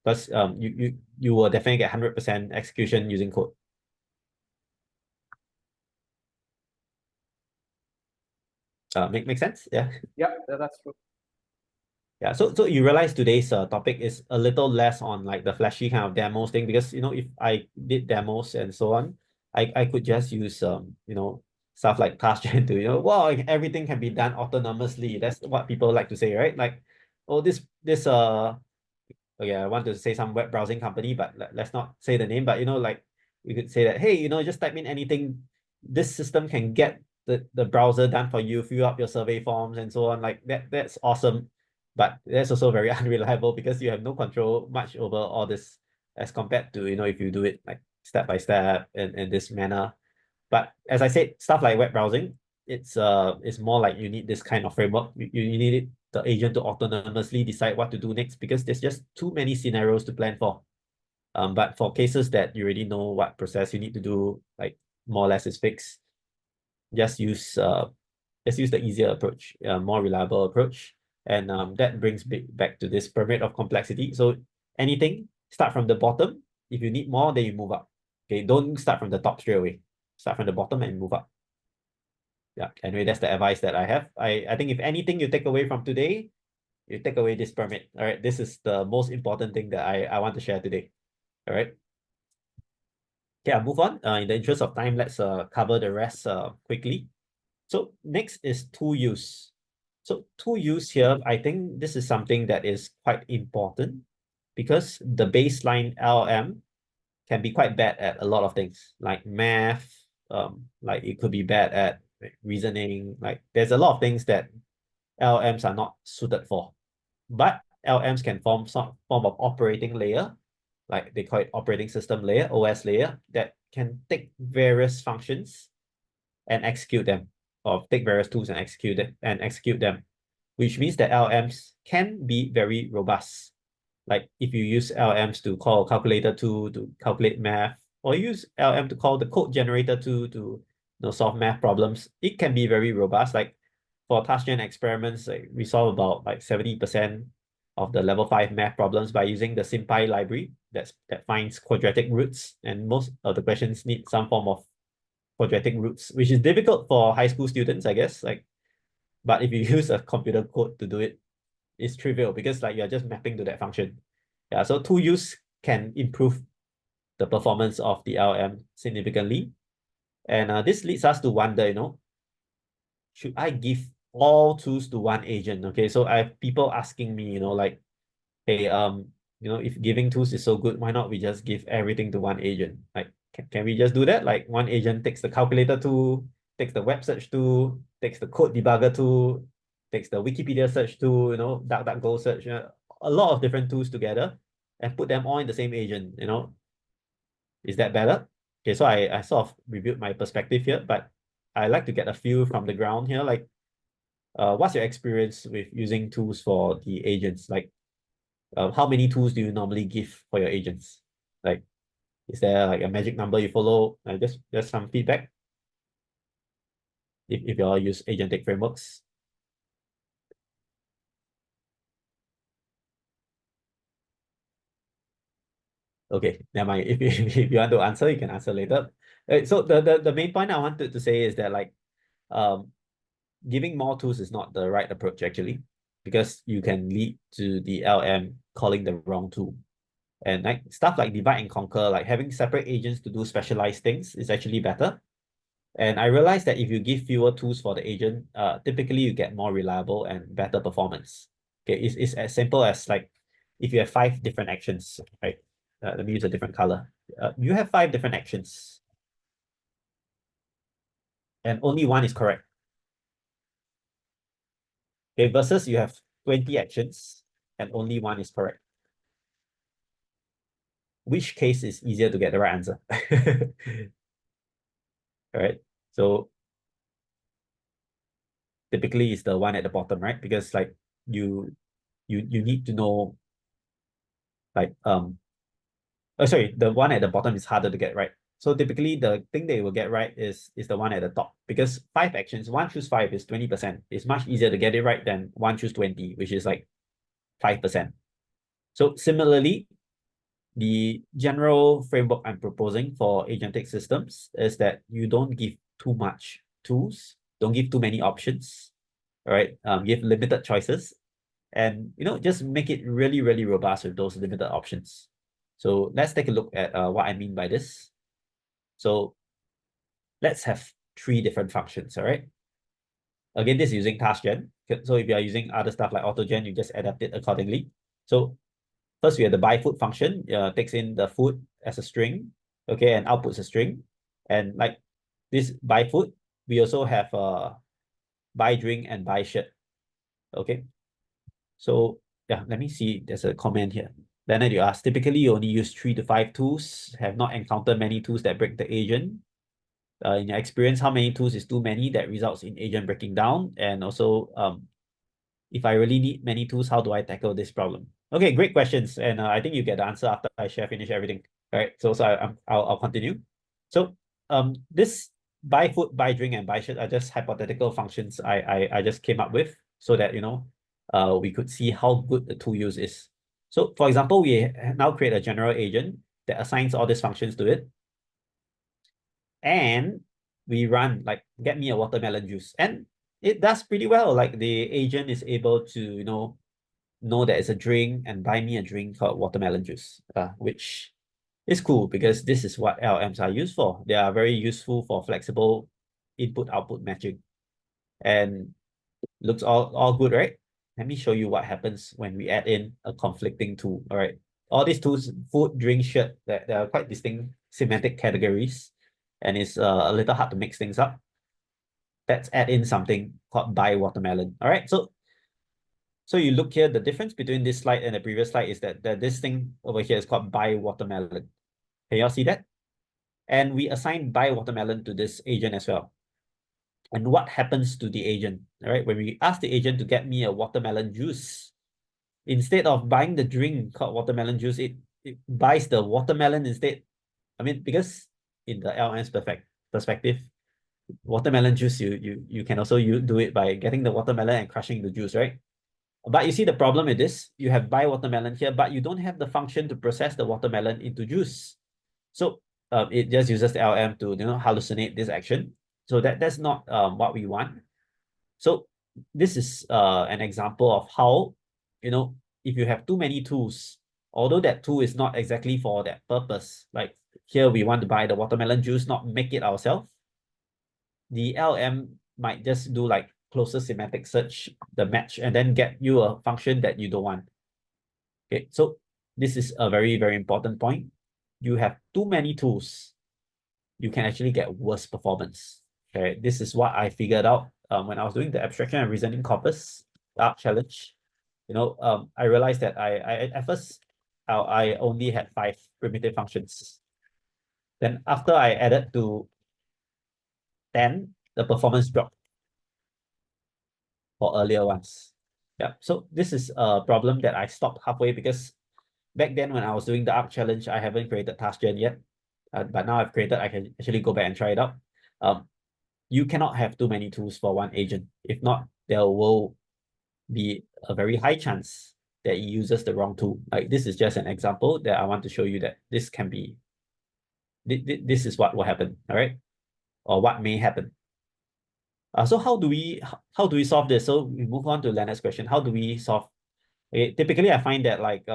Because you will definitely get 100% execution using code. Make sense? Yeah. Yeah, that's true. Yeah, so you realize today's topic is a little less on like the flashy kind of demos thing, because you know if I did demos and so on, I could just use you know, stuff like TaskGen to, you know, wow, everything can be done autonomously. That's what people like to say, right? Like, oh, this okay, I want to say some web browsing company, but let's not say the name. But you know, like you could say that, hey, you know, just type in anything this system can get the browser done for you, fill up your survey forms and so on. Like that's awesome. But that's also very unreliable because you have no control much over all this as compared to, if you do it like step by step in this manner. But as I said, stuff like web browsing, it's more like you need this kind of framework. You need the agent to autonomously decide what to do next because there's just too many scenarios to plan for. But for cases that you already know what process you need to do, like more or less is fixed, just use the easier approach, more reliable approach. And that brings back to this pyramid of complexity. So anything, start from the bottom. If you need more, then you move up. Okay, don't start from the top straight away. Start from the bottom and move up. Yeah, anyway, that's the advice that I have. I think if anything you take away from today, you take away this pyramid. All right, this is the most important thing that I want to share today. All right. Okay, I'll move on. In the interest of time, let's cover the rest quickly. So next is tool use. So tool use here, I think this is something that is quite important because the baseline LLM can be quite bad at a lot of things like math, like it could be bad at reasoning. Like there's a lot of things that LLMs are not suited for. But LLMs can form some form of operating layer, like they call it operating system layer, OS layer, that can take various functions and execute them, or take various tools and execute them, which means that LLMs can be very robust. Like if you use LLMs to call a calculator tool to calculate math, or use LLM to call the code generator tool to solve math problems, it can be very robust. Like for TaskGen experiments, like, we solve about like 70% of the level 5 math problems by using the SymPy library that finds quadratic roots, and most of the questions need some form of quadratic roots, which is difficult for high school students, I guess. But if you use a computer code to do it, it's trivial because like you're just mapping to that function. Yeah, so tool use can improve the performance of the LLM significantly. And this leads us to wonder, should I give all tools to one agent? Okay, so I have people asking me, like, hey, if giving tools is so good, why not we just give everything to one agent? Like, can we just do that? Like one agent takes the calculator tool, takes the web search tool, takes the code debugger tool, takes the Wikipedia search tool, DuckDuckGo search, a lot of different tools together and put them all in the same agent, Is that better? Okay, so I sort of reviewed my perspective here, but I like to get a feel from the ground here. Like, what's your experience with using tools for the agents? Like, how many tools do you normally give for your agents? Like, is there like a magic number you follow? Just some feedback if you all use agentic frameworks. Okay, never mind. If you want to answer, you can answer later. So the main point I wanted to say is that like giving more tools is not the right approach actually, because you can lead to the LM calling the wrong tool. And like stuff like divide and conquer, like having separate agents to do specialized things is actually better. And I realized that if you give fewer tools for the agent, typically you get more reliable and better performance. Okay, it's as simple as like if you have 5 different actions, right? Let me use a different color. You have 5 different actions, and only one is correct. Okay, versus you have 20 actions and only one is correct. Which case is easier to get the right answer? All right. So typically it's the one at the bottom, right? Because like you need to know like sorry, the one at the bottom is harder to get right. So typically the thing they will get right is the one at the top, because 5 actions, 1 choose 5 is 20%. It's much easier to get it right than 1 choose 20, which is like 5%. So similarly, the general framework I'm proposing for agentic systems is that you don't give too much tools, don't give too many options, all right? Give limited choices, and just make it really, really robust with those limited options. So let's take a look at what I mean by this. So let's have 3 different functions, all right? Again, this is using TaskGen. So if you are using other stuff like AutoGen, you just adapt it accordingly. So first, we have the buy food function, takes in the food as a string, okay, and outputs a string. And like this buy food, we also have buy drink and buy shirt. Okay. So yeah, let me see. There's a comment here. Leonard, you asked, typically you only use 3 to 5 tools, have not encountered many tools that break the agent. In your experience, how many tools is too many that results in agent breaking down? And also, if I really need many tools, how do I tackle this problem? Okay, great questions. And I think you get the answer after I finish everything. All right, so I'll continue. So this buy food, buy drink, and buy shirt are just hypothetical functions I just came up with so that, you know, we could see how good the tool use is. So for example, we now create a general agent that assigns all these functions to it. And we run like, get me a watermelon juice. And it does pretty well. Like the agent is able to, you know that it's a drink and buy me a drink called watermelon juice, which is cool because this is what LMs are used for. They are very useful for flexible input-output matching. And looks all good, right? Let me show you what happens when we add in a conflicting tool. All right. All these tools, food, drink, shirt, that they are quite distinct semantic categories. And it's a little hard to mix things up. Let's add in something called buy watermelon. All right. So you look here, the difference between this slide and the previous slide is that this thing over here is called buy watermelon. Can y'all see that? And we assign buy watermelon to this agent as well. And what happens to the agent? All right, when we ask the agent to get me a watermelon juice, instead of buying the drink called watermelon juice, it buys the watermelon instead. I mean, because in the LM's perspective, watermelon juice, you can also do it by getting the watermelon and crushing the juice, right? But you see the problem with this, you have buy watermelon here, but you don't have the function to process the watermelon into juice. So it just uses the LM to, you know, hallucinate this action. So that's not what we want. So this is an example of how, you know, if you have too many tools, although that tool is not exactly for that purpose, like here we want to buy the watermelon juice, not make it ourselves, the LM might just do like closest semantic search, the match, and then get you a function that you don't want. Okay, so this is a very, very important point. You have too many tools, you can actually get worse performance. Okay, this is what I figured out when I was doing the abstraction and reasoning corpus art challenge. You know, I realized that I at first I only had 5 primitive functions. Then after I added to 10, the performance dropped for earlier ones. Yeah, so this is a problem that I stopped halfway because back then when I was doing the art challenge, I haven't created TaskGen yet. But now I've created, I can actually go back and try it out. You cannot have too many tools for one agent. If not, there will be a very high chance that it uses the wrong tool. Like this is just an example that I want to show you that this can be, this is what will happen, all right? Or what may happen. So how do we solve this? So we move on to Leonard's question. How do we solve? Okay, typically, I find that like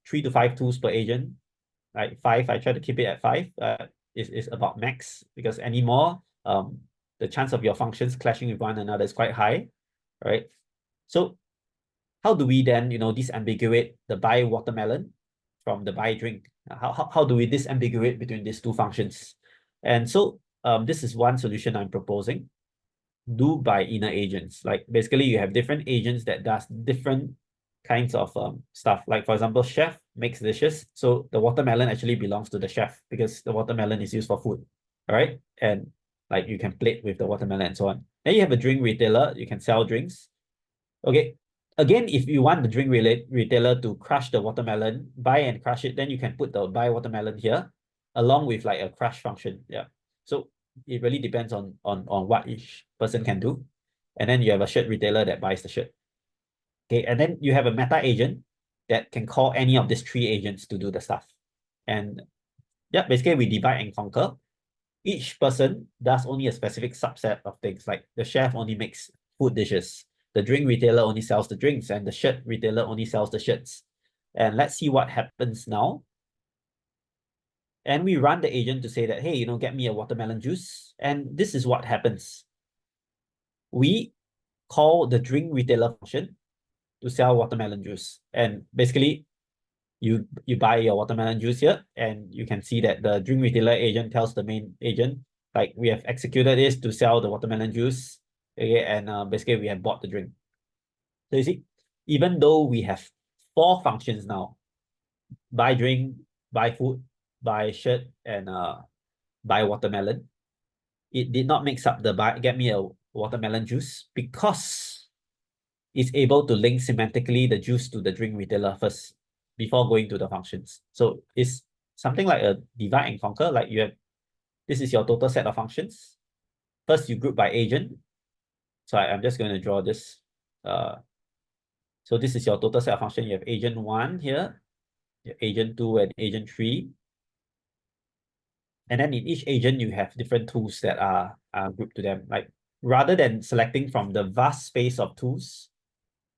3 to 5 tools per agent, like 5, I try to keep it at 5. Is about max because any more, the chance of your functions clashing with one another is quite high, right? So how do we then, you know, disambiguate the buy watermelon from the buy drink? How do we disambiguate between these two functions? And so this is one solution I'm proposing. Do by inner agents. Like basically you have different agents that does different kinds of stuff. Like for example, chef makes dishes. So the watermelon actually belongs to the chef because the watermelon is used for food. All right. And like you can plate with the watermelon and so on. Then you have a drink retailer, you can sell drinks. Okay. Again, if you want the drink retailer to crush the watermelon, buy and crush it, then you can put the buy watermelon here along with like a crush function. Yeah. So it really depends on what each person can do. And then you have a shirt retailer that buys the shirt. Okay, and then you have a meta agent that can call any of these 3 agents to do the stuff. And yeah, basically we divide and conquer. Each person does only a specific subset of things, like the chef only makes food dishes, the drink retailer only sells the drinks, and the shirt retailer only sells the shirts. And let's see what happens now. And we run the agent to say that, hey, you know, get me a watermelon juice. And this is what happens. We call the drink retailer function to sell watermelon juice. And basically, you buy your watermelon juice here, and you can see that the drink retailer agent tells the main agent, Like we have executed this to sell the watermelon juice, okay, and basically we have bought the drink. So you see, even though we have 4 functions now, buy drink, buy food, buy shirt, and buy watermelon, it did not mix up the get me a watermelon juice because it's able to link semantically the juice to the drink retailer first before going to the functions. So it's something like a divide and conquer. Like you have, this is your total set of functions. First, you group by agent. So I'm just going to draw this. So this is your total set of function. You have agent 1 here, agent 2 and agent 3. And then in each agent, you have different tools that are grouped to them. Like rather than selecting from the vast space of tools,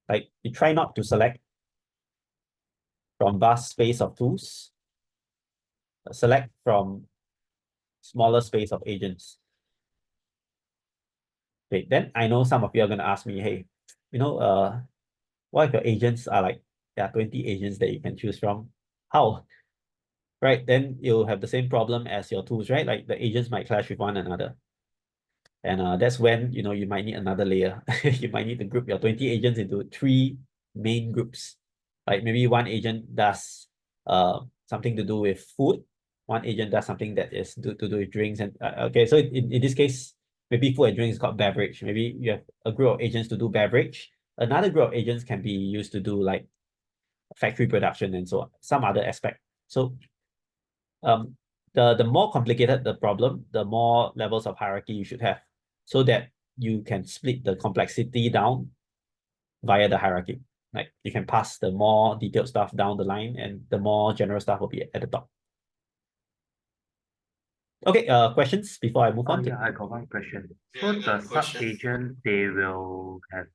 like you try not to select from vast space of tools, select from smaller space of agents. Okay, then I know some of you are going to ask me, hey, what if your agents are like, there are 20 agents that you can choose from? How? Right, then you'll have the same problem as your tools, right? Like the agents might clash with one another. And that's when, you might need another layer. You might need to group your 20 agents into 3 main groups. Like maybe one agent does something to do with food. One agent does something that is to do with drinks. And okay, so in this case, maybe food and drinks is called beverage. Maybe you have a group of agents to do beverage. Another group of agents can be used to do like factory production and so on, some other aspect. So the more complicated the problem, the more levels of hierarchy you should have so that you can split the complexity down via the hierarchy. Like you can pass the more detailed stuff down the line and the more general stuff will be at the top. Okay, questions before I move on? Yeah, I got one question. So the sub-agent, they will have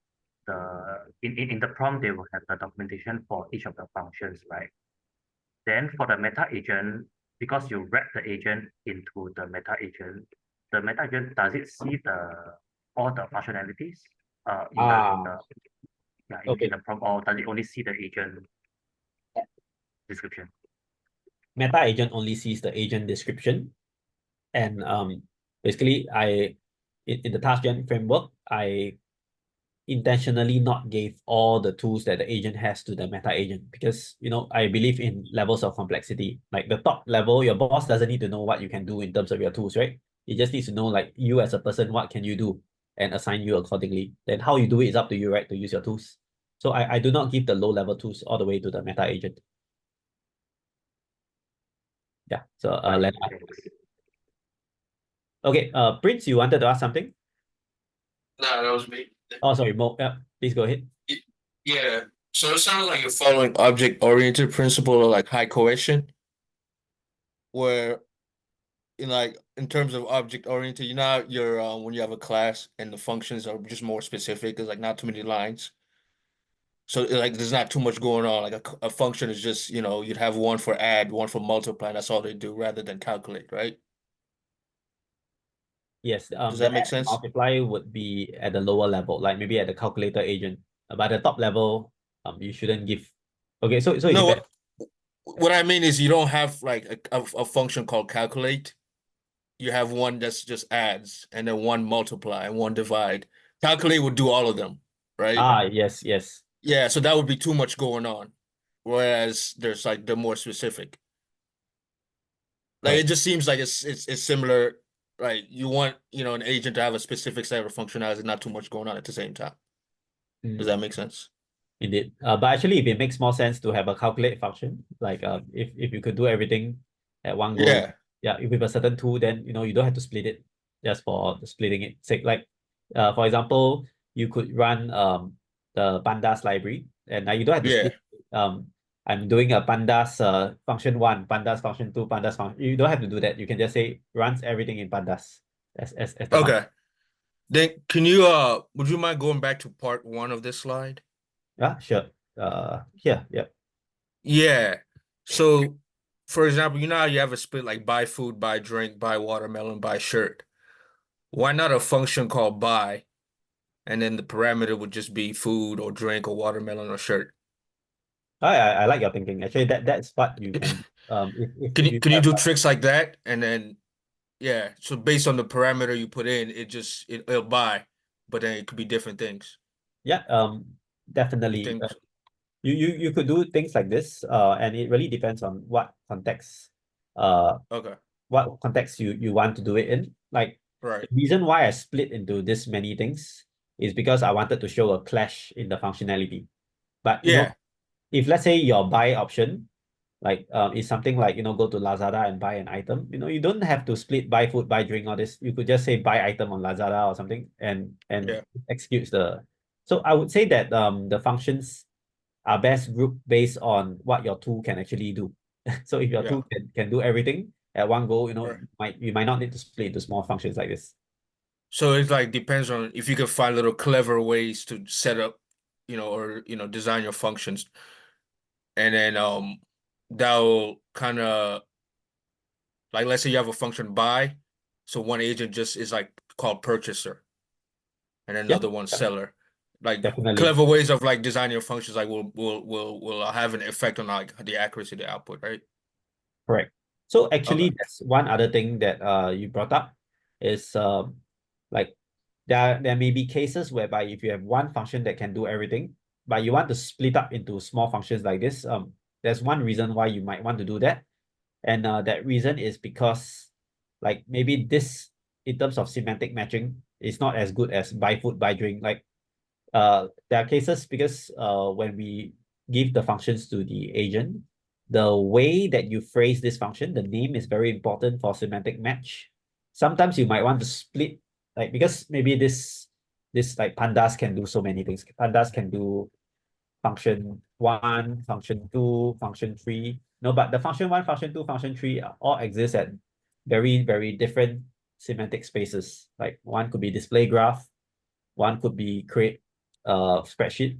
in the prompt, they will have the documentation for each of the functions, right? Then for the meta agent, because you wrap the agent into the meta agent, does it see all the functionalities in the prompt, or does it only see the agent description? Meta agent only sees the agent description. And basically in the TaskGen framework, I intentionally not gave all the tools that the agent has to the meta agent because I believe in levels of complexity. Like the top level, your boss doesn't need to know what you can do in terms of your tools, right? He just needs to know like you as a person, what can you do, and assign you accordingly. Then how you do it is up to you, right? To use your tools. So I do not give the low level tools all the way to the meta agent. Yeah. So okay, Prince, you wanted to ask something? No, that was me. Oh, sorry, Mo. Yeah, please go ahead. Yeah. So it sounds like you're following object-oriented principle or like high cohesion, where in terms of object-oriented, you're when you have a class and the functions are just more specific. There's like not too many lines. So like there's not too much going on. Like a function is just, you'd have one for add, one for multiply, and that's all they do rather than calculate, right? Yes, Does the that make add sense? multiply would be at the lower level, like maybe at the calculator agent. But at the top level, you shouldn't give. Okay, so it No, depends. what I mean is you don't have like a function called calculate. You have one that's just adds, and then one multiply and one divide. Calculate would do all of them, right? Ah, yes, yes. Yeah, so that would be too much going on. Whereas there's like the more specific. Like Right. it just seems like it's similar, right? You want, an agent to have a specific set of functionality, not too much going on at the same time. Does that make sense? Indeed. But actually, if it makes more sense to have a calculate function, like if you could do everything at one go, Yeah. with a certain tool, then you don't have to split it just for splitting it sake. Like for example, you could run the pandas library, and you don't have to Yeah. split. I'm doing a pandas function 1, pandas function 2, pandas function. You don't have to do that. You can just say runs everything in pandas as the function. Okay. Then would you mind going back to part 1 of this slide? Yeah, sure. Here, yeah. Yeah. So, for example, how you have a split like buy food, buy drink, buy watermelon, buy shirt. Why not a function called buy, and then the parameter would just be food or drink or watermelon or shirt? I like your thinking. Actually, that's what you can if Can you you have do tricks like that, and then Yeah, so based on the parameter you put in, it'll buy, but then it could be different things. Yeah, You definitely. think so? You could do things like this, and it really depends on what context Okay, you want to do it in. Like right. the reason why I split into this many things is because I wanted to show a clash in the functionality. But Yeah, if let's say your buy option, like is something like go to Lazada and buy an item, you don't have to split buy food, buy drink, all this. You could just say buy item on Lazada or something and yeah, executes the. So I would say that the functions are best grouped based on what your tool can actually do. So if your yeah, tool can do everything at one go, right. you might not need to split into small functions like this. So it's like depends on if you can find little clever ways to set up, or design your functions, and then that'll kind of like let's say you have a function buy, so one agent just is like called purchaser, and Yeah, another one yeah, seller. Like definitely. clever ways of like designing your functions like will have an effect on like the accuracy of the output, right? Correct. So actually, Okay. that's one other thing that you brought up is like there may be cases whereby if you have one function that can do everything, but you want to split up into small functions like this, there's one reason why you might want to do that. And that reason is because like maybe this in terms of semantic matching is not as good as buy food, buy drink. Like there are cases because when we give the functions to the agent, the way that you phrase this function, the name is very important for semantic match. Sometimes you might want to split, like because maybe this like pandas can do so many things. Pandas can do function one, function two, function three. No, but the function one, function two, function three all exist at very, very different semantic spaces. Like one could be display graph, one could be create a spreadsheet,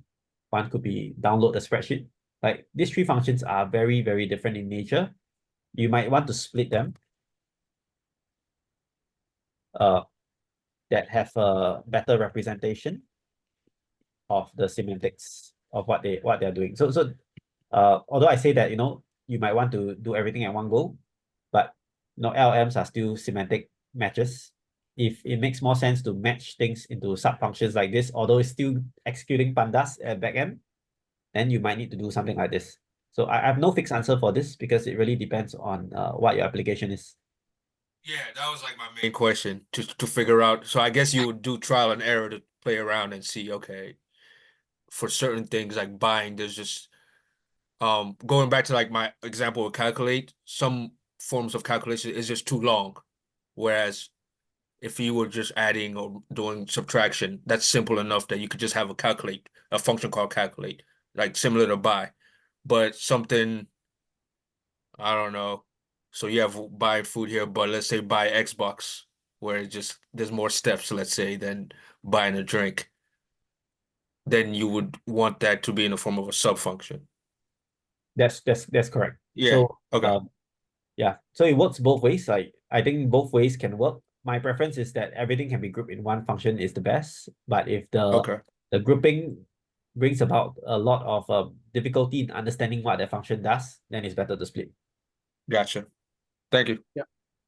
one could be download the spreadsheet. Like these three functions are very, very different in nature. You might want to split them uh, that have a better representation of the semantics of what they're doing. So although I say that you might want to do everything at one go, but LMs are still semantic matches. If it makes more sense to match things into sub functions like this, although it's still executing pandas at backend, then you might need to do something like this. So I have no fixed answer for this because it really depends on what your application is. Yeah, that was like my main question to figure out. So I guess you would do trial and error to play around and see, okay, for certain things like buying, there's just going back to like my example of calculate, some forms of calculation is just too long. Whereas if you were just adding or doing subtraction, that's simple enough that you could just have a function called calculate, like similar to buy. But something, I don't know. So you have buy food here, but let's say buy Xbox, where it just there's more steps, let's say, than buying a drink. Then you would want that to be in the form of a sub function. That's correct. Yeah. So Okay. yeah, so it works both ways. Like I think both ways can work. My preference is that everything can be grouped in one function is the best. But if Okay. the grouping brings about a lot of difficulty in understanding what the function does, then it's better to split. Gotcha. Thank you.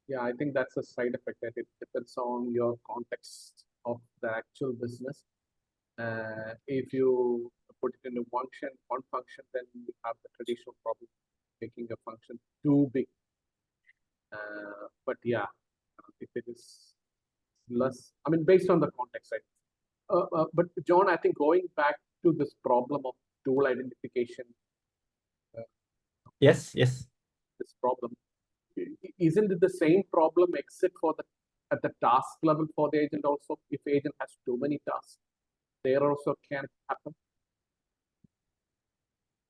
Yeah, I think that's a side effect that it depends on your context of the actual business. If you put it in one function, then you have the traditional problem making a function too big. But yeah, if it is less, I mean, based on the context, right? But John, I think going back to this problem of tool identification, Yes. this problem, isn't it the same problem except for the at the task level for the agent also? If agent has too many tasks, there also can happen.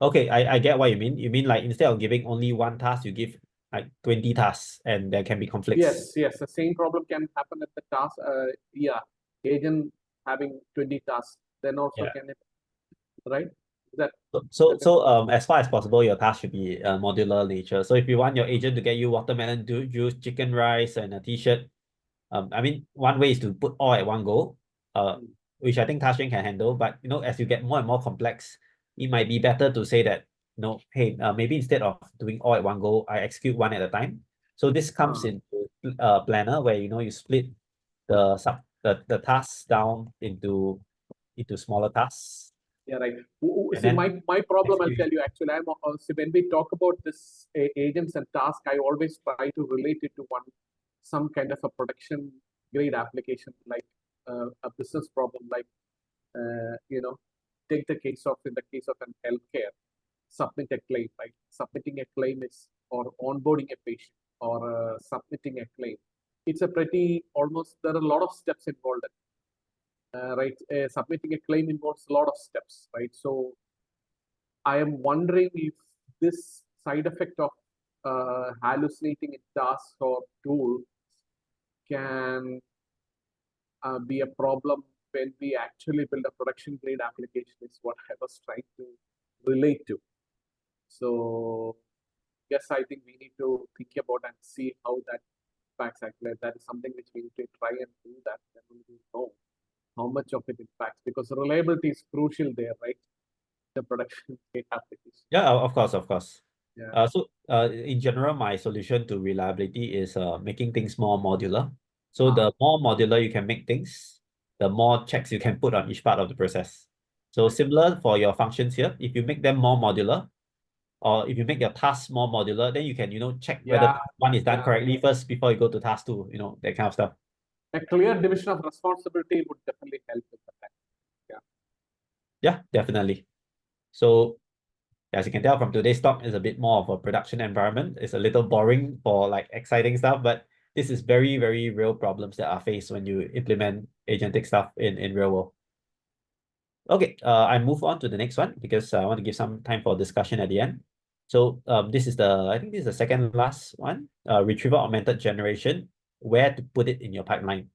Okay, I get what you mean. You mean like instead of giving only one task, you give like 20 tasks and there can be conflicts. Yes, the same problem can happen at the task. Yeah, agent having 20 tasks, then also Yeah. can it, right? That So as far as possible, your task should be modular nature. So if you want your agent to get you watermelon juice, chicken rice, and a t-shirt, I mean, one way is to put all at one go, which I think TaskGen can handle. But as you get more and more complex, it might be better to say that, hey, maybe instead of doing all at one go, I execute one at a time. So this comes Ah. into planner where you split the tasks down into smaller tasks. Yeah, right. And See, then my problem, I'll execute. tell you, actually, see, when we talk about this agents and task, I always try to relate it to some kind of a production grade application, like a business problem, like, take the case of, in the case of an healthcare, submit a claim, right? Submitting a claim is, or onboarding a patient, or submitting a claim. It's a pretty, almost, there are a lot of steps involved. Right? Submitting a claim involves a lot of steps, right? So I am wondering if this side effect of hallucinating in tasks or tools can be a problem when we actually build a production grade application, is what I was trying to relate to. So yes, I think we need to think about and see how that impacts. Actually, that is something which we need to try and do that, then we will know how much of it impacts, because reliability is crucial there, right? The production grade application. Yeah, of course, of course. Yeah. So in general, my solution to reliability is making things more modular. So the more modular you can make things, the more checks you can put on each part of the process. So similar for your functions here, if you make them more modular, or if you make your tasks more modular, then you can, check whether Yeah. task one is done Yeah. correctly first before you go to task two, that kind of stuff. A clear division of responsibility would definitely help with that. Yeah, definitely. So as you can tell from today's talk, it's a bit more of a production environment. It's a little boring for like exciting stuff, but this is very, very real problems that are faced when you implement agentic stuff in real world. Okay, I move on to the next one because I want to give some time for discussion at the end. So this is I think this is the second last one, retrieval augmented generation, where to put it in your pipeline.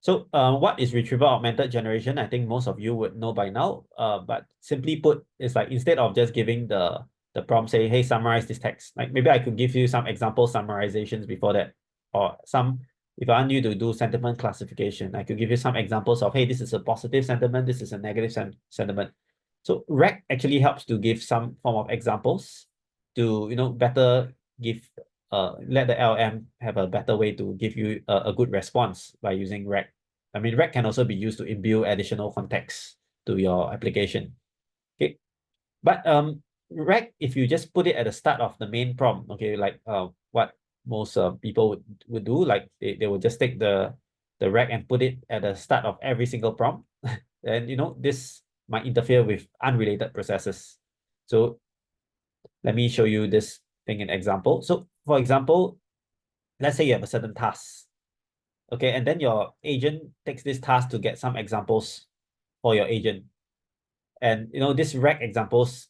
So what is retrieval augmented generation? I think most of you would know by now, but simply put, it's like instead of just giving the prompt, say, hey, summarize this text, like maybe I could give you some example summarizations before that, or if I want you to do sentiment classification, I could give you some examples of, hey, this is a positive sentiment, this is a negative sentiment. So RAG actually helps to give some form of examples to, better give, let the LM have a better way to give you a good response by using RAG. I mean, RAG can also be used to imbue additional context to your application. Okay, but RAG, if you just put it at the start of the main prompt, okay, like what most people would do, like they would just take the RAG and put it at the start of every single prompt, and this might interfere with unrelated processes. So let me show you this thing in example. So for example, let's say you have a certain task. Okay, and then your agent takes this task to get some examples for your agent. And this RAG examples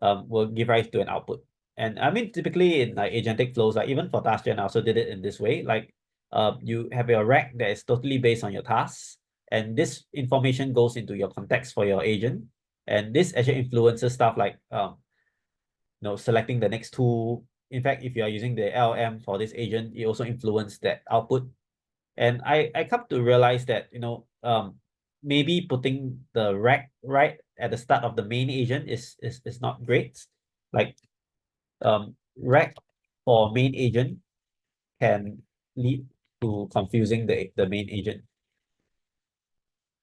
will give rise to an output. And I mean, typically in like agentic flows, like even for TaskGen, I also did it in this way. Like you have your RAG that is totally based on your tasks. And this information goes into your context for your agent. And this actually influences stuff like selecting the next tool. In fact, if you are using the LM for this agent, it also influences that output. And I come to realize that, maybe putting the RAG right at the start of the main agent is not great. Like RAG for main agent can lead to confusing the main agent.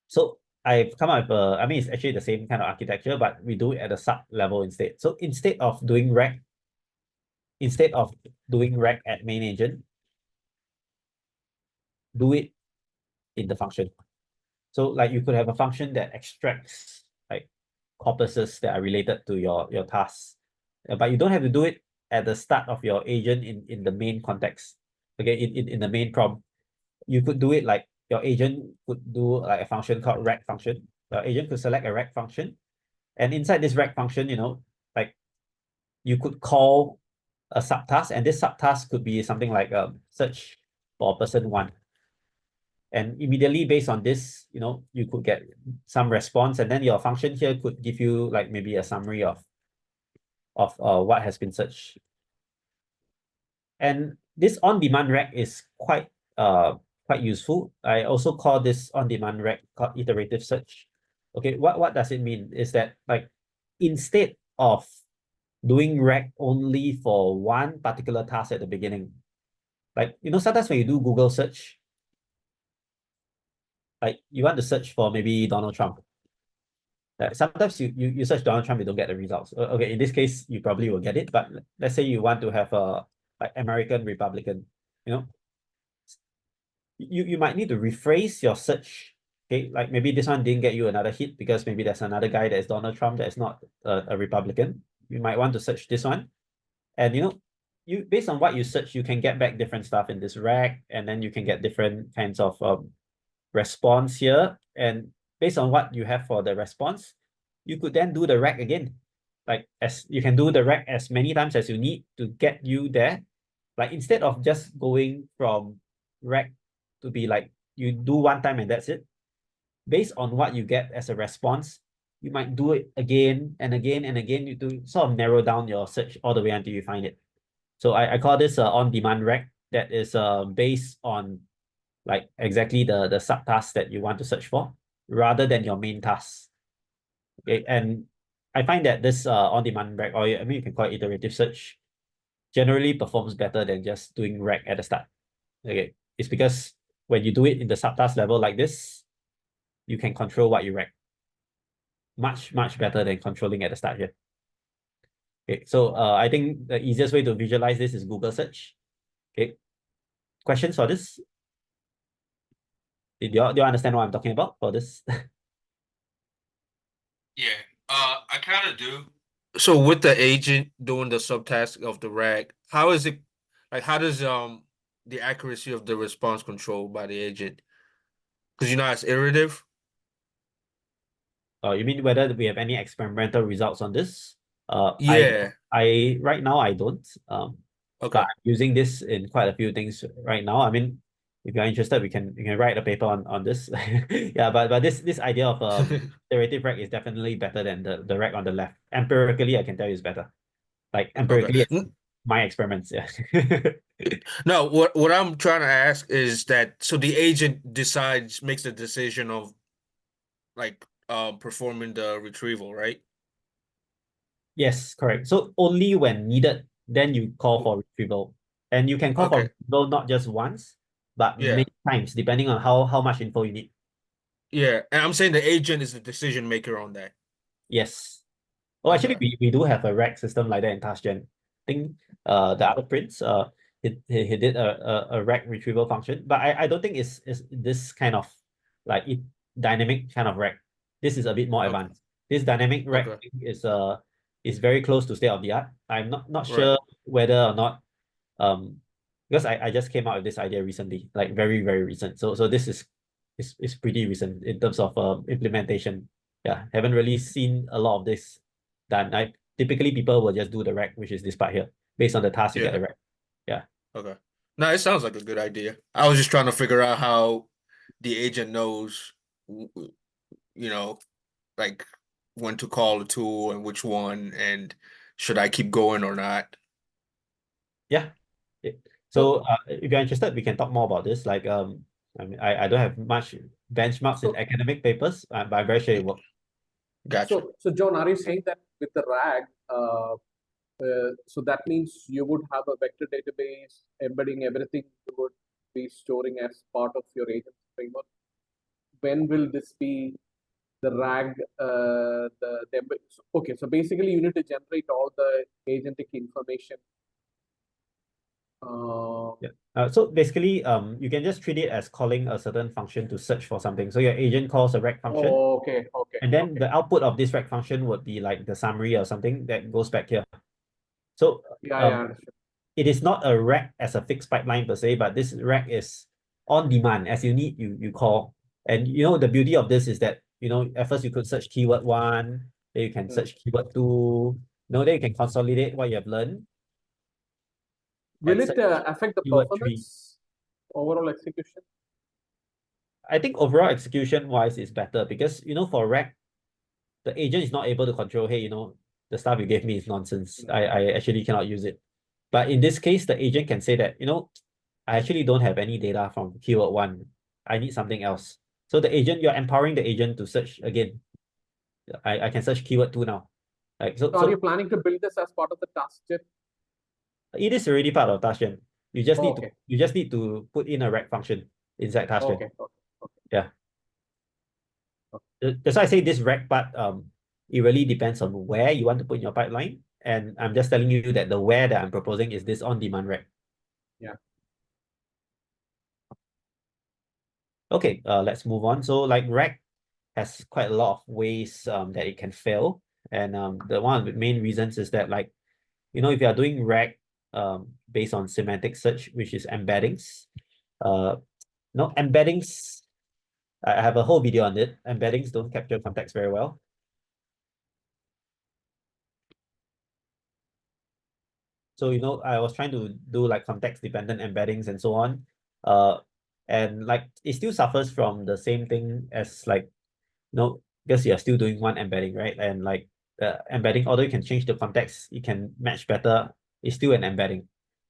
So I've come up with I mean, it's actually the same kind of architecture, but we do it at a sub level instead. So instead of doing RAG at main agent, do it in the function. So like you could have a function that extracts like corpuses that are related to your tasks, but you don't have to do it at the start of your agent in the main context. Okay, in the main prompt, you could do it like your agent could do like a function called RAG function. Your agent could select a RAG function, and inside this RAG function, like you could call a subtask, and this subtask could be something like search for person one. And immediately based on this, you could get some response, and then your function here could give you like maybe a summary of what has been searched. And this on-demand RAG is quite useful. I also call this on-demand RAG called iterative search. Okay, what does it mean? Is that like instead of doing rec only for one particular task at the beginning. Like, sometimes when you do Google search, like you want to search for maybe Donald Trump. Sometimes you search Donald Trump, you don't get the results. Okay, in this case, you probably will get it. But let's say you want to have a like American Republican, you might need to rephrase your search. Okay, like maybe this one didn't get you another hit because maybe there's another guy that is Donald Trump that is not a Republican. You might want to search this one, and you based on what you search, you can get back different stuff in this rack, and then you can get different kinds of response here. And based on what you have for the response, you could then do the rack again. Like as you can do the rack as many times as you need to get you there. Like instead of just going from rack to be like you do one time and that's it. Based on what you get as a response, you might do it again and again and again. You do sort of narrow down your search all the way until you find it. So I call this on-demand rack that is based on like exactly the subtask that you want to search for rather than your main task. Okay, and I find that this on-demand rack, or I mean you can call it iterative search, generally performs better than just doing rack at the start. Okay, it's because when you do it in the subtask level like this, you can control what you rack. Much better than controlling at the start here. Okay, so I think the easiest way to visualize this is Google search. Okay, questions for this? Do you understand what I'm talking about for this? Yeah, I kind of do. So with the agent doing the subtask of the rack, how is it like how does the accuracy of the response controlled by the agent? Because it's iterative. You mean whether we have any experimental results on this? Yeah. I right now I don't. But Okay. I'm using this in quite a few things right now. I mean, if you're interested, we can write a paper on this. Yeah, but this idea of iterative rack is definitely better than the rack on the left. Empirically, I can tell you it's better. Like empirically, Okay. my experiments. Yeah. No, what I'm trying to ask is that so the agent makes the decision of like performing the retrieval, right? Yes, correct. So only when needed, then you call for retrieval. And you can call for Okay. retrieval not just once, but Yeah. many times, depending on how much info you need. Yeah. And I'm saying the agent is the decision maker on that. Yes. Oh, actually, Okay. we do have a rack system like that in TaskGen. I think the other prints he did a rack retrieval function, but I don't think it's this kind of like dynamic kind of rack. This is a bit more Okay. advanced. This dynamic rack Okay. is very close to state of the art. I'm not Right. sure whether or not because I just came out with this idea recently, like very recent. So this is pretty recent in terms of implementation. Yeah, haven't really seen a lot of this done. Typically people will just do the rack, which is this part here. Based on the task, you get Yeah. the rack. Yeah. Okay. No, it sounds like a good idea. I was just trying to figure out how the agent knows, you know, like when to call a tool and which one, and should I keep going or not? Yeah. So if you're interested, we can talk more about this. Like I mean I don't have much benchmarks in So, academic papers, but I'm very sure it works. Gotcha. so John, are you saying that with the RAG, so that means you would have a vector database embedding everything you would be storing as part of your agent framework? When will this be the RAG? Okay, so basically you need to generate all the agentic information. Yeah. So basically, you can just treat it as calling a certain function to search for something. So your agent calls a rec function, Okay, and then the output of this rec function would be like the summary or something that goes back here. So yeah, I understand. it is not a rack as a fixed pipeline per se, but this rack is on demand. As you need, you call. And the beauty of this is that, at first you could search keyword 1, then you can search keyword 2, then you can consolidate what you have learned. Will And it search affect the keyword 3. performance, overall execution? I think overall execution wise is better because, for rack, the agent is not able to control, hey, the stuff you gave me is nonsense. I actually cannot use it. But in this case, the agent can say that, I actually don't have any data from keyword 1. I need something else. So you're empowering the agent to search again. I can search keyword 2 now. Like So are you planning to build this as part of the TaskGen? it is already part of TaskGen. You just need Okay. to put in a rec function inside TaskGen. Okay. Okay. Yeah. Okay. That's why I say this rec part, it really depends on where you want to put in your pipeline. And I'm just telling you that the where that I'm proposing is this on-demand rec. Yeah. Okay, let's move on. So like rec has quite a lot of ways that it can fail. And the one of the main reasons is that, like, you know, if you are doing rec based on semantic search, which is embeddings, no, embeddings, I have a whole video on it. Embeddings don't capture context very well. So, you know, I was trying to do like context dependent embeddings and so on. And like it still suffers from the same thing as like, you know, because you're still doing one embedding, right? And like the embedding, although you can change the context, it can match better, it's still an embedding.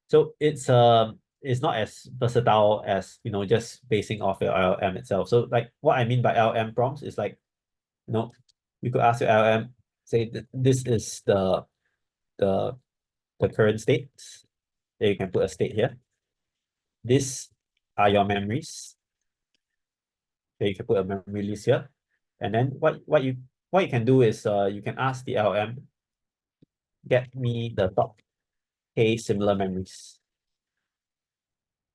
So it's not as versatile as, you know, just basing off your LLM itself. So like what I mean by LLM prompts is like, you know, you could ask your LLM, say this is the current state. Then you can put a state here. These are your memories. Then you can put a memory list here. And then what you can do is you can ask the LM, get me the top K similar memories.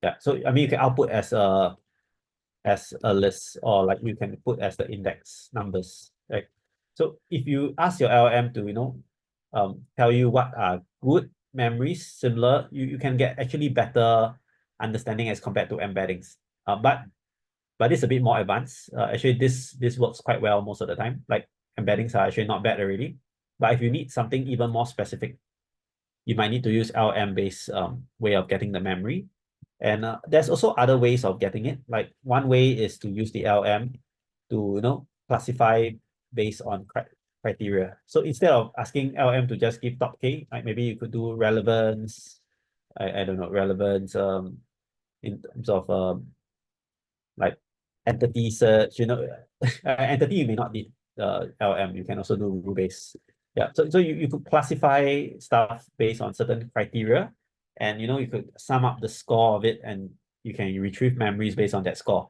Yeah, so I mean you can output as a list, or like you can put as the index numbers, right? So if you ask your LM to, you know, tell you what are good memories similar, you can get actually better understanding as compared to embeddings. But it's a bit more advanced. Actually, this works quite well most of the time. Like embeddings are actually not bad already. But if you need something even more specific, you might need to use LM-based way of getting the memory. And there's also other ways of getting it. Like one way is to use the LM to, you know, classify based on criteria. So instead of asking LM to just give top K, like maybe you could do relevance. I don't know, relevance in terms of like entity search, you know, entity you may not need LM, you can also do rule-based. Yeah, so you could classify stuff based on certain criteria, and you know, you could sum up the score of it and you can retrieve memories based on that score.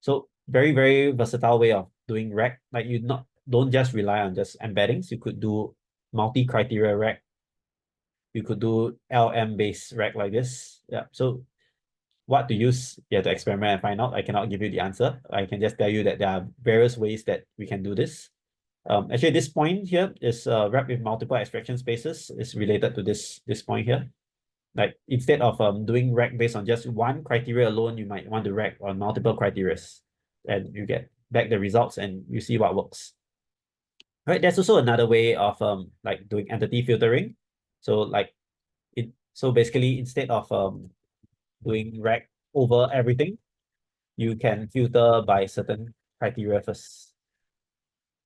So very, very versatile way of doing rec. Like you don't just rely on just embeddings, you could do multi-criteria rec. You could do LM-based rec like this. Yeah, so what to use, you have to experiment and find out. I cannot give you the answer. I can just tell you that there are various ways that we can do this. Actually, this point here is wrapped with multiple extraction spaces. Is related to this point here. Like instead of doing rec based on just one criteria alone, you might want to rec on multiple criteria, and you get back the results and you see what works. Right. There's also another way of like doing entity filtering. So like so basically instead of doing rec over everything, you can filter by certain criteria first.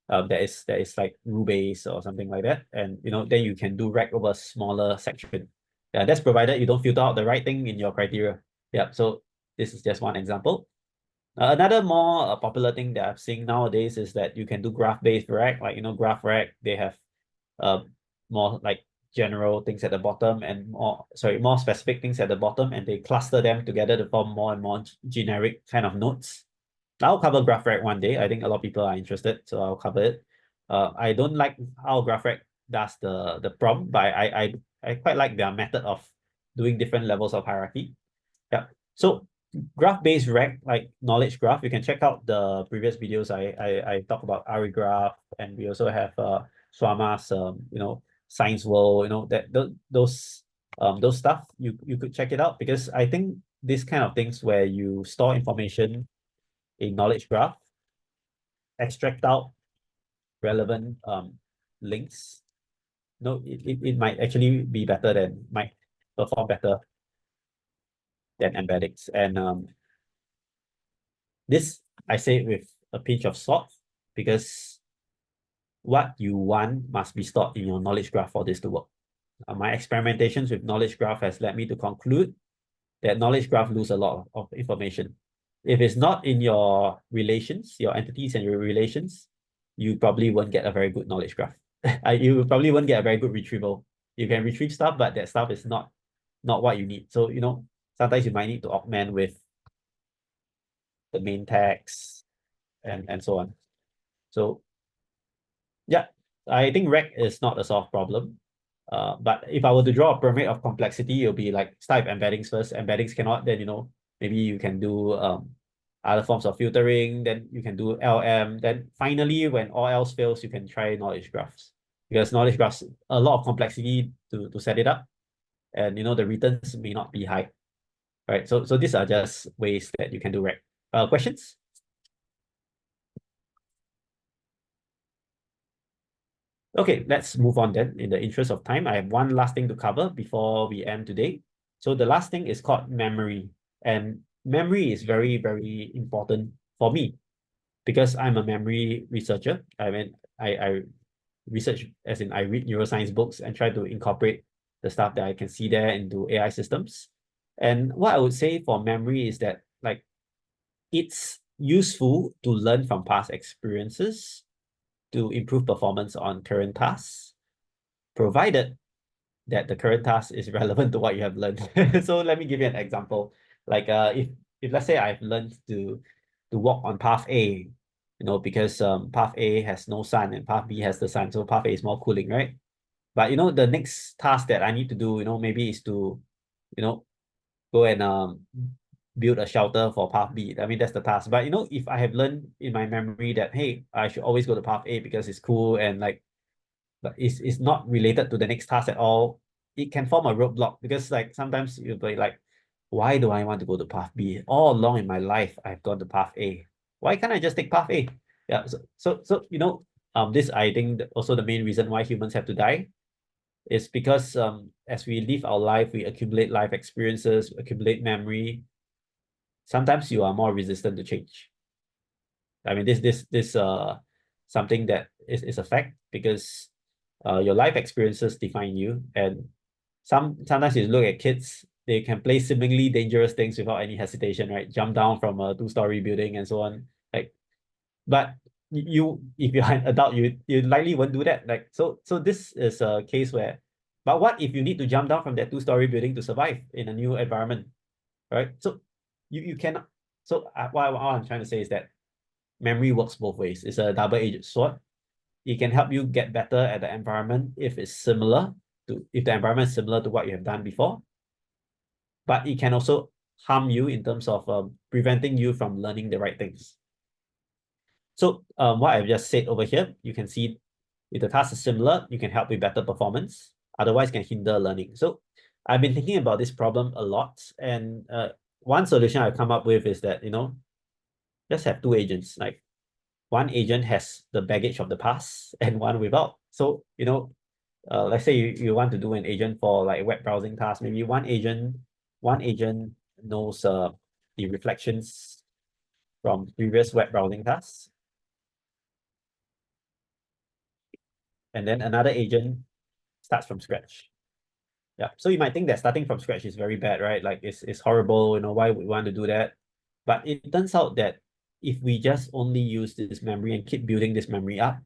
That is like rule-based or something like that, and you know, then you can do rec over a smaller section. Yeah, that's provided you don't filter out the right thing in your criteria. Yeah, so this is just one example. Another more popular thing that I'm seeing nowadays is that you can do graph-based rec, like, you know, graph rec, they have more like general things at the bottom and more specific things at the bottom, and they cluster them together to form more and more generic kind of nodes. I'll cover GraphRec one day. I think a lot of people are interested, so I'll cover it. I don't like how GraphRec does the prompt, but I quite like their method of doing different levels of hierarchy. Yeah. So graph-based rec, like knowledge graph, you can check out the previous videos. I talk about Ari graph, and we also have Swama's you know, Science World, you know, that those stuff, you could check it out, because I think this kind of things where you store information in knowledge graph, extract out relevant links, no, it might actually be better than, might perform better than embeddings. And this I say with a pinch of salt, because what you want must be stored in your knowledge graph for this to work. My experimentations with knowledge graph has led me to conclude that knowledge graph lose a lot of information. If it's not in your relations, your entities and your relations, you probably won't get a very good knowledge graph. you probably won't get a very good retrieval. You can retrieve stuff, but that stuff is not what you need. So, sometimes you might need to augment with the main text and so on. So yeah, I think rec is not a solved problem. But if I were to draw a pyramid of complexity, it'll be like start with embeddings first. Embeddings cannot, then maybe you can do other forms of filtering, then you can do LM. Then finally, when all else fails, you can try knowledge graphs. Because knowledge graphs, a lot of complexity to set it up. And the returns may not be high. Right. So these are just ways that you can do rec. Questions? Okay, let's move on then. In the interest of time, I have one last thing to cover before we end today. So the last thing is called memory. And memory is very, very important for me because I'm a memory researcher. I mean, I research, as in I read neuroscience books and try to incorporate the stuff that I can see there into AI systems. And what I would say for memory is that, like, it's useful to learn from past experiences to improve performance on current tasks, provided that the current task is relevant to what you have learned. So let me give you an example. Like if let's say I've learned to walk on path A, because path A has no sun and path B has the sun, so path A is more cooling, right? But the next task that I need to do, maybe is to, go and build a shelter for path B. I mean, that's the task. But if I have learned in my memory that, hey, I should always go to path A because it's cool and like, but it's not related to the next task at all, it can form a roadblock because like sometimes you'll be like, why do I want to go to path B? All along in my life, I've gone to path A. Why can't I just take path A? Yeah. So this I think also the main reason why humans have to die is because as we live our life, we accumulate life experiences, accumulate memory. Sometimes you are more resistant to change. I mean, this something that is a fact because your life experiences define you. And sometimes you look at kids, they can play seemingly dangerous things without any hesitation, right? Jump down from a 2-story building and so on. Like, but if you're an adult, you likely won't do that. Like, so this is a case where, but what if you need to jump down from that 2-story building to survive in a new environment, right? So you cannot. So what I'm trying to say is that memory works both ways. It's a double-edged sword. It can help you get better at the environment if the environment is similar to what you have done before. But it can also harm you in terms of preventing you from learning the right things. So what I've just said over here, you can see if the task is similar, you can help with better performance. Otherwise, can hinder learning. So I've been thinking about this problem a lot. And one solution I've come up with is that, just have 2 agents. Like, one agent has the baggage of the past and one without. So, let's say you want to do an agent for like web browsing tasks. Maybe one agent knows the reflections from previous web browsing tasks. And then another agent starts from scratch. Yeah. So you might think that starting from scratch is very bad, right? Like it's horrible, why would we want to do that? But it turns out that if we just only use this memory and keep building this memory up,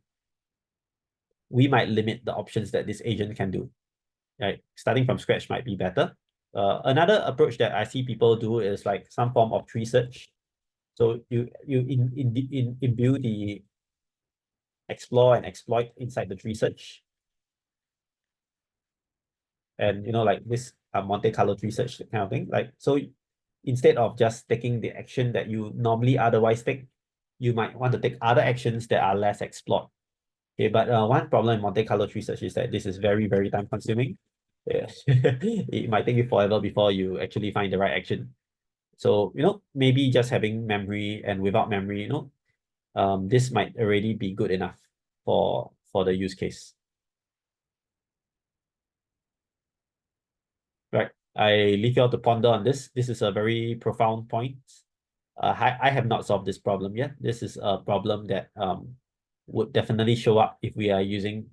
we might limit the options that this agent can do. Right? Starting from scratch might be better. Another approach that I see people do is like some form of tree search. So you imbue the explore and exploit inside the tree search. And like this Monte Carlo tree search kind of thing. Like, so instead of just taking the action that you normally otherwise take, you might want to take other actions that are less explored. Okay, but one problem in Monte Carlo tree search is that this is very, very time consuming. Yeah. It might take you forever before you actually find the right action. So, maybe just having memory and without memory, this might already be good enough for the use case. Right. I leave you all to ponder on this. This is a very profound point. I have not solved this problem yet. This is a problem that would definitely show up if we are using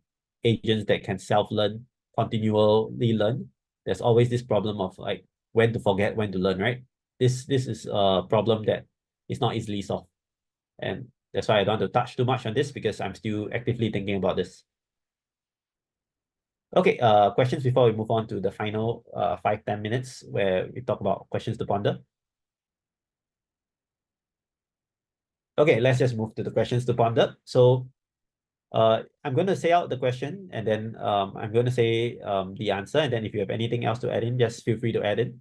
agents that can self-learn, continually learn. There's always this problem of like when to forget, when to learn, right? This is a problem that is not easily solved. And that's why I don't want to touch too much on this because I'm still actively thinking about this. Okay, questions before we move on to the final 5-10 minutes where we talk about questions to ponder. Okay, let's just move to the questions to ponder. So I'm going to say out the question, and then I'm going to say the answer, and then if you have anything else to add in, just feel free to add in.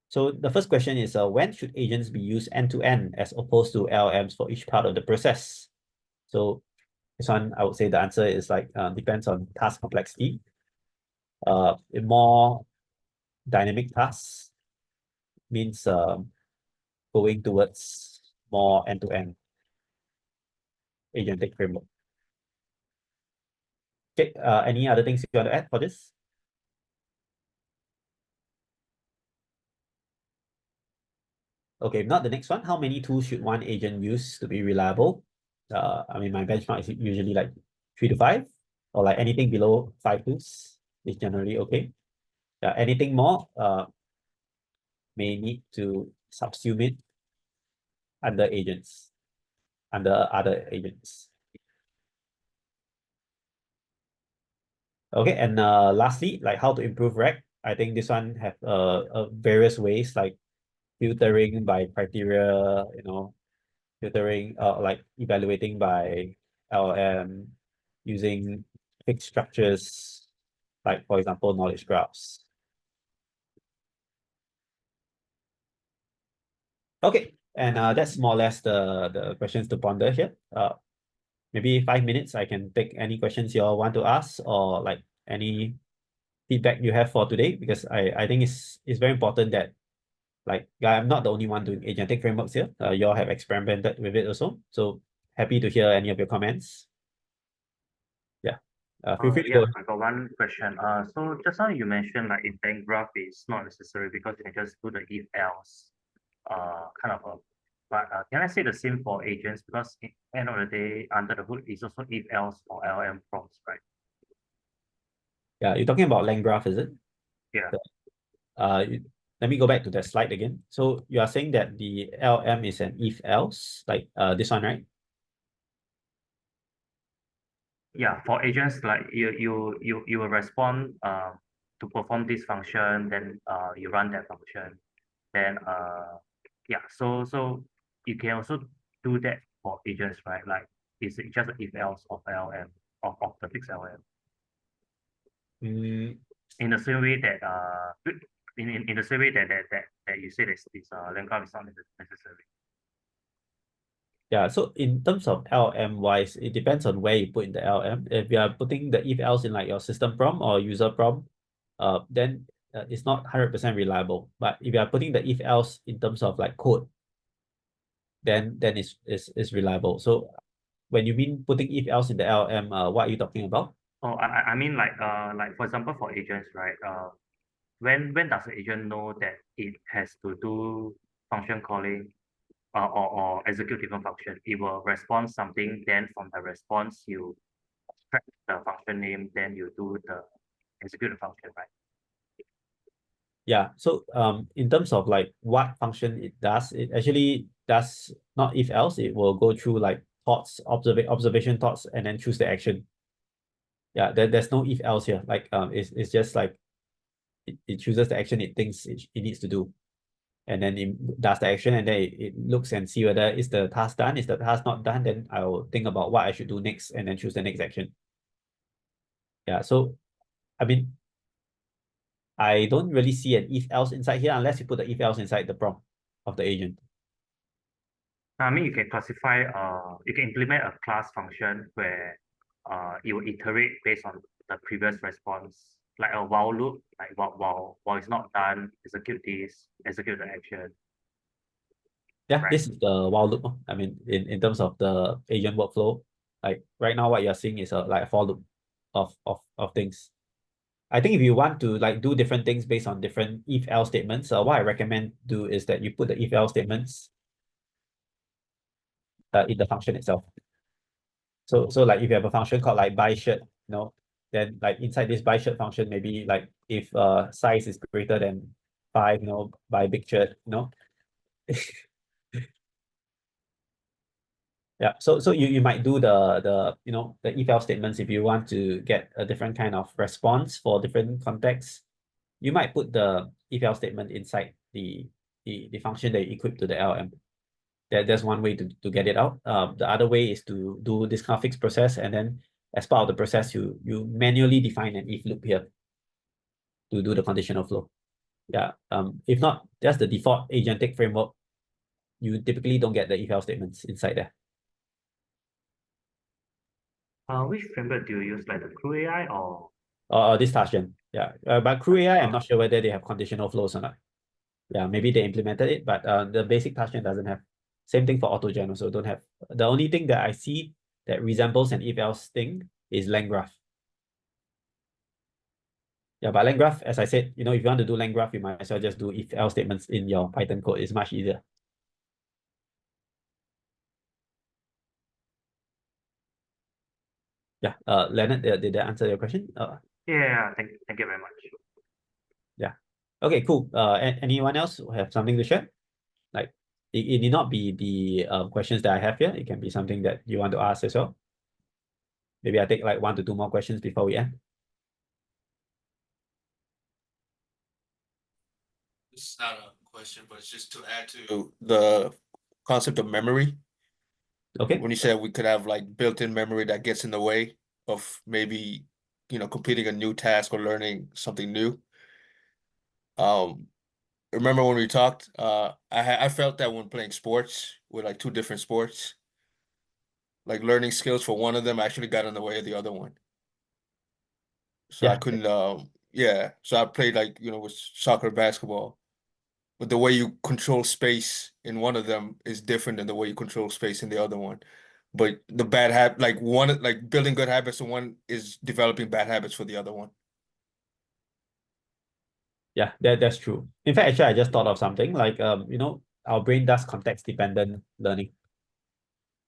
So the first question is, when should agents be used end-to-end as opposed to LLMs for each part of the process? So this one, I would say the answer is like depends on task complexity. In more dynamic tasks means going towards more end-to-end agentic framework. Okay, any other things you want to add for this? Okay, not the next one. How many tools should one agent use to be reliable? I mean, my benchmark is usually like 3 to 5, or like anything below 5 tools is generally okay. Anything more may need to subsume it under agents, under other agents. Okay, and lastly, like how to improve RAG. I think this one have various ways like filtering by criteria, filtering, like evaluating by LLM, using fixed structures, like for example, knowledge graphs. Okay, and that's more or less the questions to ponder here. Maybe 5 minutes, I can take any questions you all want to ask, or like any feedback you have for today, because I think it's very important that like I'm not the only one doing agentic frameworks here. You all have experimented with it also. So happy to hear any of your comments. Yeah. Feel free to Yeah, go. I got one question. So just now you mentioned like intent graph is not necessary because you can just do the if else kind of a. But can I say the same for agents, because at the end of the day, under the hood is also if else for LM prompts, right? Yeah, you're talking about lang graph, is it? Yeah. Let me go back to that slide again. So you are saying that the LM is an if else, like this one, right? Yeah, for agents, like you will respond to perform this function, then you run that function, then yeah, so you can also do that for agents, right? Like it's just if else of LM of the fixed LM. Mm, In the same way that in the same way that you say this lang graph is not necessary. yeah, so in terms of LM wise, it depends on where you put in the LM. If you are putting the if else in like your system prompt or user prompt, then it's not 100% reliable. But if you are putting the if else in terms of like code, then it's reliable. So when you mean putting if else in the LM, what are you talking about? Oh, I mean like for example for agents, right? When does the agent know that it has to do function calling or execute different function? It will respond something, then from the response you extract the function name, then you do the execute the function, right? Yeah, so in terms of like what function it actually does not if else, it will go through like thoughts, observation thoughts, and then choose the action. Yeah, there's no if else here. Like it's just like it chooses the action it thinks it needs to do. And then it does the action, and then it looks and see whether is the task done. Is the task not done, then I will think about what I should do next and then choose the next action. Yeah, so I mean, I don't really see an if else inside here unless you put the if else inside the prompt of the agent. I mean, you can classify, you can implement a class function where it will iterate based on the previous response, like a while loop, like while it's not done, execute this, execute the action. Yeah, Right. this is the while loop. I mean, in terms of the agent workflow, like right now, what you're seeing is a like a for loop of things. I think if you want to like do different things based on different if else statements, what I recommend do is that you put the if else statements in the function itself. So like if you have a function called like buy shirt, then like inside this buy shirt function, maybe like if size is greater than 5, buy big shirt, Yeah, so you might do the if else statements if you want to get a different kind of response for different contexts. You might put the if else statement inside the function that you equip to the LM. That's one way to get it out. The other way is to do this kind of fixed process, and then as part of the process, you manually define an if loop here to do the conditional flow. Yeah. If not, that's the default agentic framework. You typically don't get the if else statements inside there. Which framework do you use, like the Crew AI or? This TaskGen. Yeah. But Crew AI, I'm not sure whether they have conditional flows or not. Yeah, maybe they implemented it, but the basic TaskGen doesn't have. Same thing for AutoGen also don't have. The only thing that I see that resembles an if else thing is LangGraph. Yeah, but LangGraph, as I said, if you want to do LangGraph, you might as well just do if else statements in your Python code. It's much easier. Yeah, Leonard, did that answer your question? Yeah, thank you very much. Yeah. Okay, cool. Anyone else who have something to share? Like, it need not be the questions that I have here. It can be something that you want to ask as well. Maybe I take like 1 to 2 more questions before we end. This is not a question, but it's just to add to the concept of memory. Okay. When you said we could have like built-in memory that gets in the way of maybe, completing a new task or learning something new. Remember when we talked, I felt that when playing sports with like 2 different sports, like learning skills for one of them actually got in the way of the other one. So I Yeah. couldn't, so I played like, with soccer, basketball. But the way you control space in one of them is different than the way you control space in the other one. But the bad habit, like building good habits in one is developing bad habits for the other one. Yeah, that's true. In fact, actually, I just thought of something like, our brain does context-dependent learning.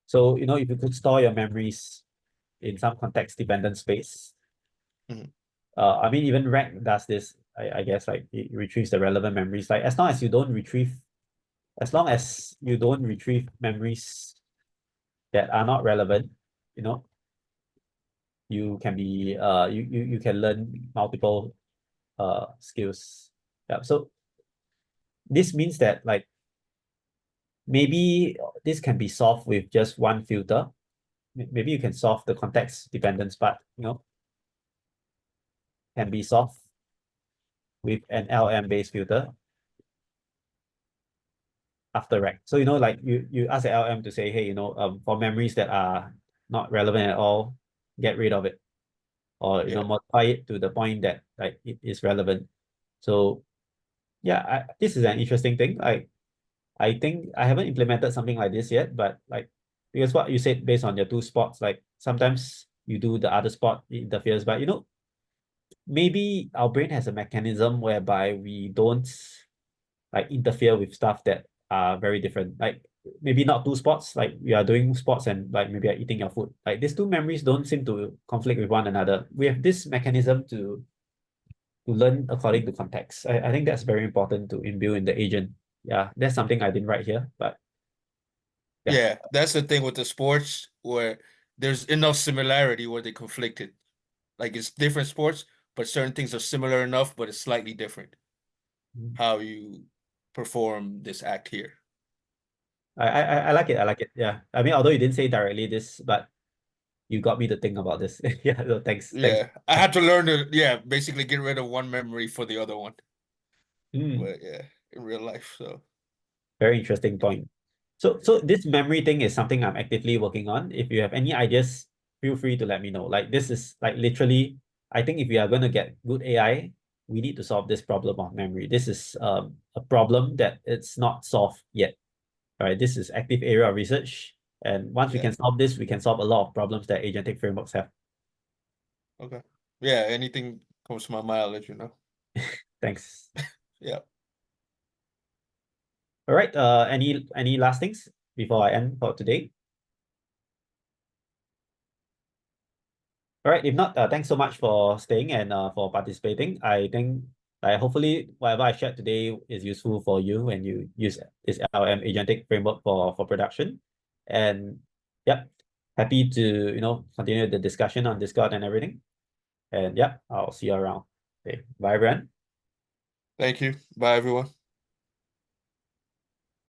So, if you could store your memories in some context-dependent space, Mhm. I mean, even RAG does this, I guess, like it retrieves the relevant memories. Like as long as you don't retrieve memories that are not relevant, you can be you can learn multiple skills. Yeah. So this means that like maybe this can be solved with just one filter. Maybe you can solve the context dependence part, can be solved with an LM-based filter after RAG. So, like you ask the LM to say, hey, for memories that are not relevant at all, get rid of it. Or, Yeah. modify it to the point that like it is relevant. So yeah, this is an interesting thing. I think I haven't implemented something like this yet, but like because what you said based on your 2 spots, like sometimes you do the other spot, it interferes, but maybe our brain has a mechanism whereby we don't like interfere with stuff that are very different. Like maybe not 2 spots, like we are doing sports and like maybe are eating your food. Like these 2 memories don't seem to conflict with one another. We have this mechanism to learn according to context. I think that's very important to imbue in the agent. Yeah, that's something I didn't write here, but yeah. Yeah, that's the thing with the sports where there's enough similarity where they conflicted. Like it's different sports, but certain things are similar enough, but it's slightly different how you perform this act here. I like it. I like it. Yeah. I mean, although you didn't say directly this, but you got me to think about this. Yeah. So thanks. Yeah, I had to learn to basically get rid of one memory for the other one. But yeah, in real life, so Very interesting point. So this memory thing is something I'm actively working on. If you have any ideas, feel free to let me know. Like this is like literally, I think if we are going to get good AI, we need to solve this problem of memory. This is a problem that it's not solved yet. All right, this is active area of research. And once we yeah. can solve this, we can solve a lot of problems that agentic frameworks have. Okay. Yeah, anything comes to my mind, I'll let you know. Thanks. Yeah. All right. Any last things before I end for today? All right. If not, thanks so much for staying and for participating. I think hopefully whatever I shared today is useful for you when you use this LM agentic framework for production. And yep, happy to, continue the discussion on Discord and everything. And yeah, I'll see you around. Okay, bye, everyone. Thank you. Bye, everyone.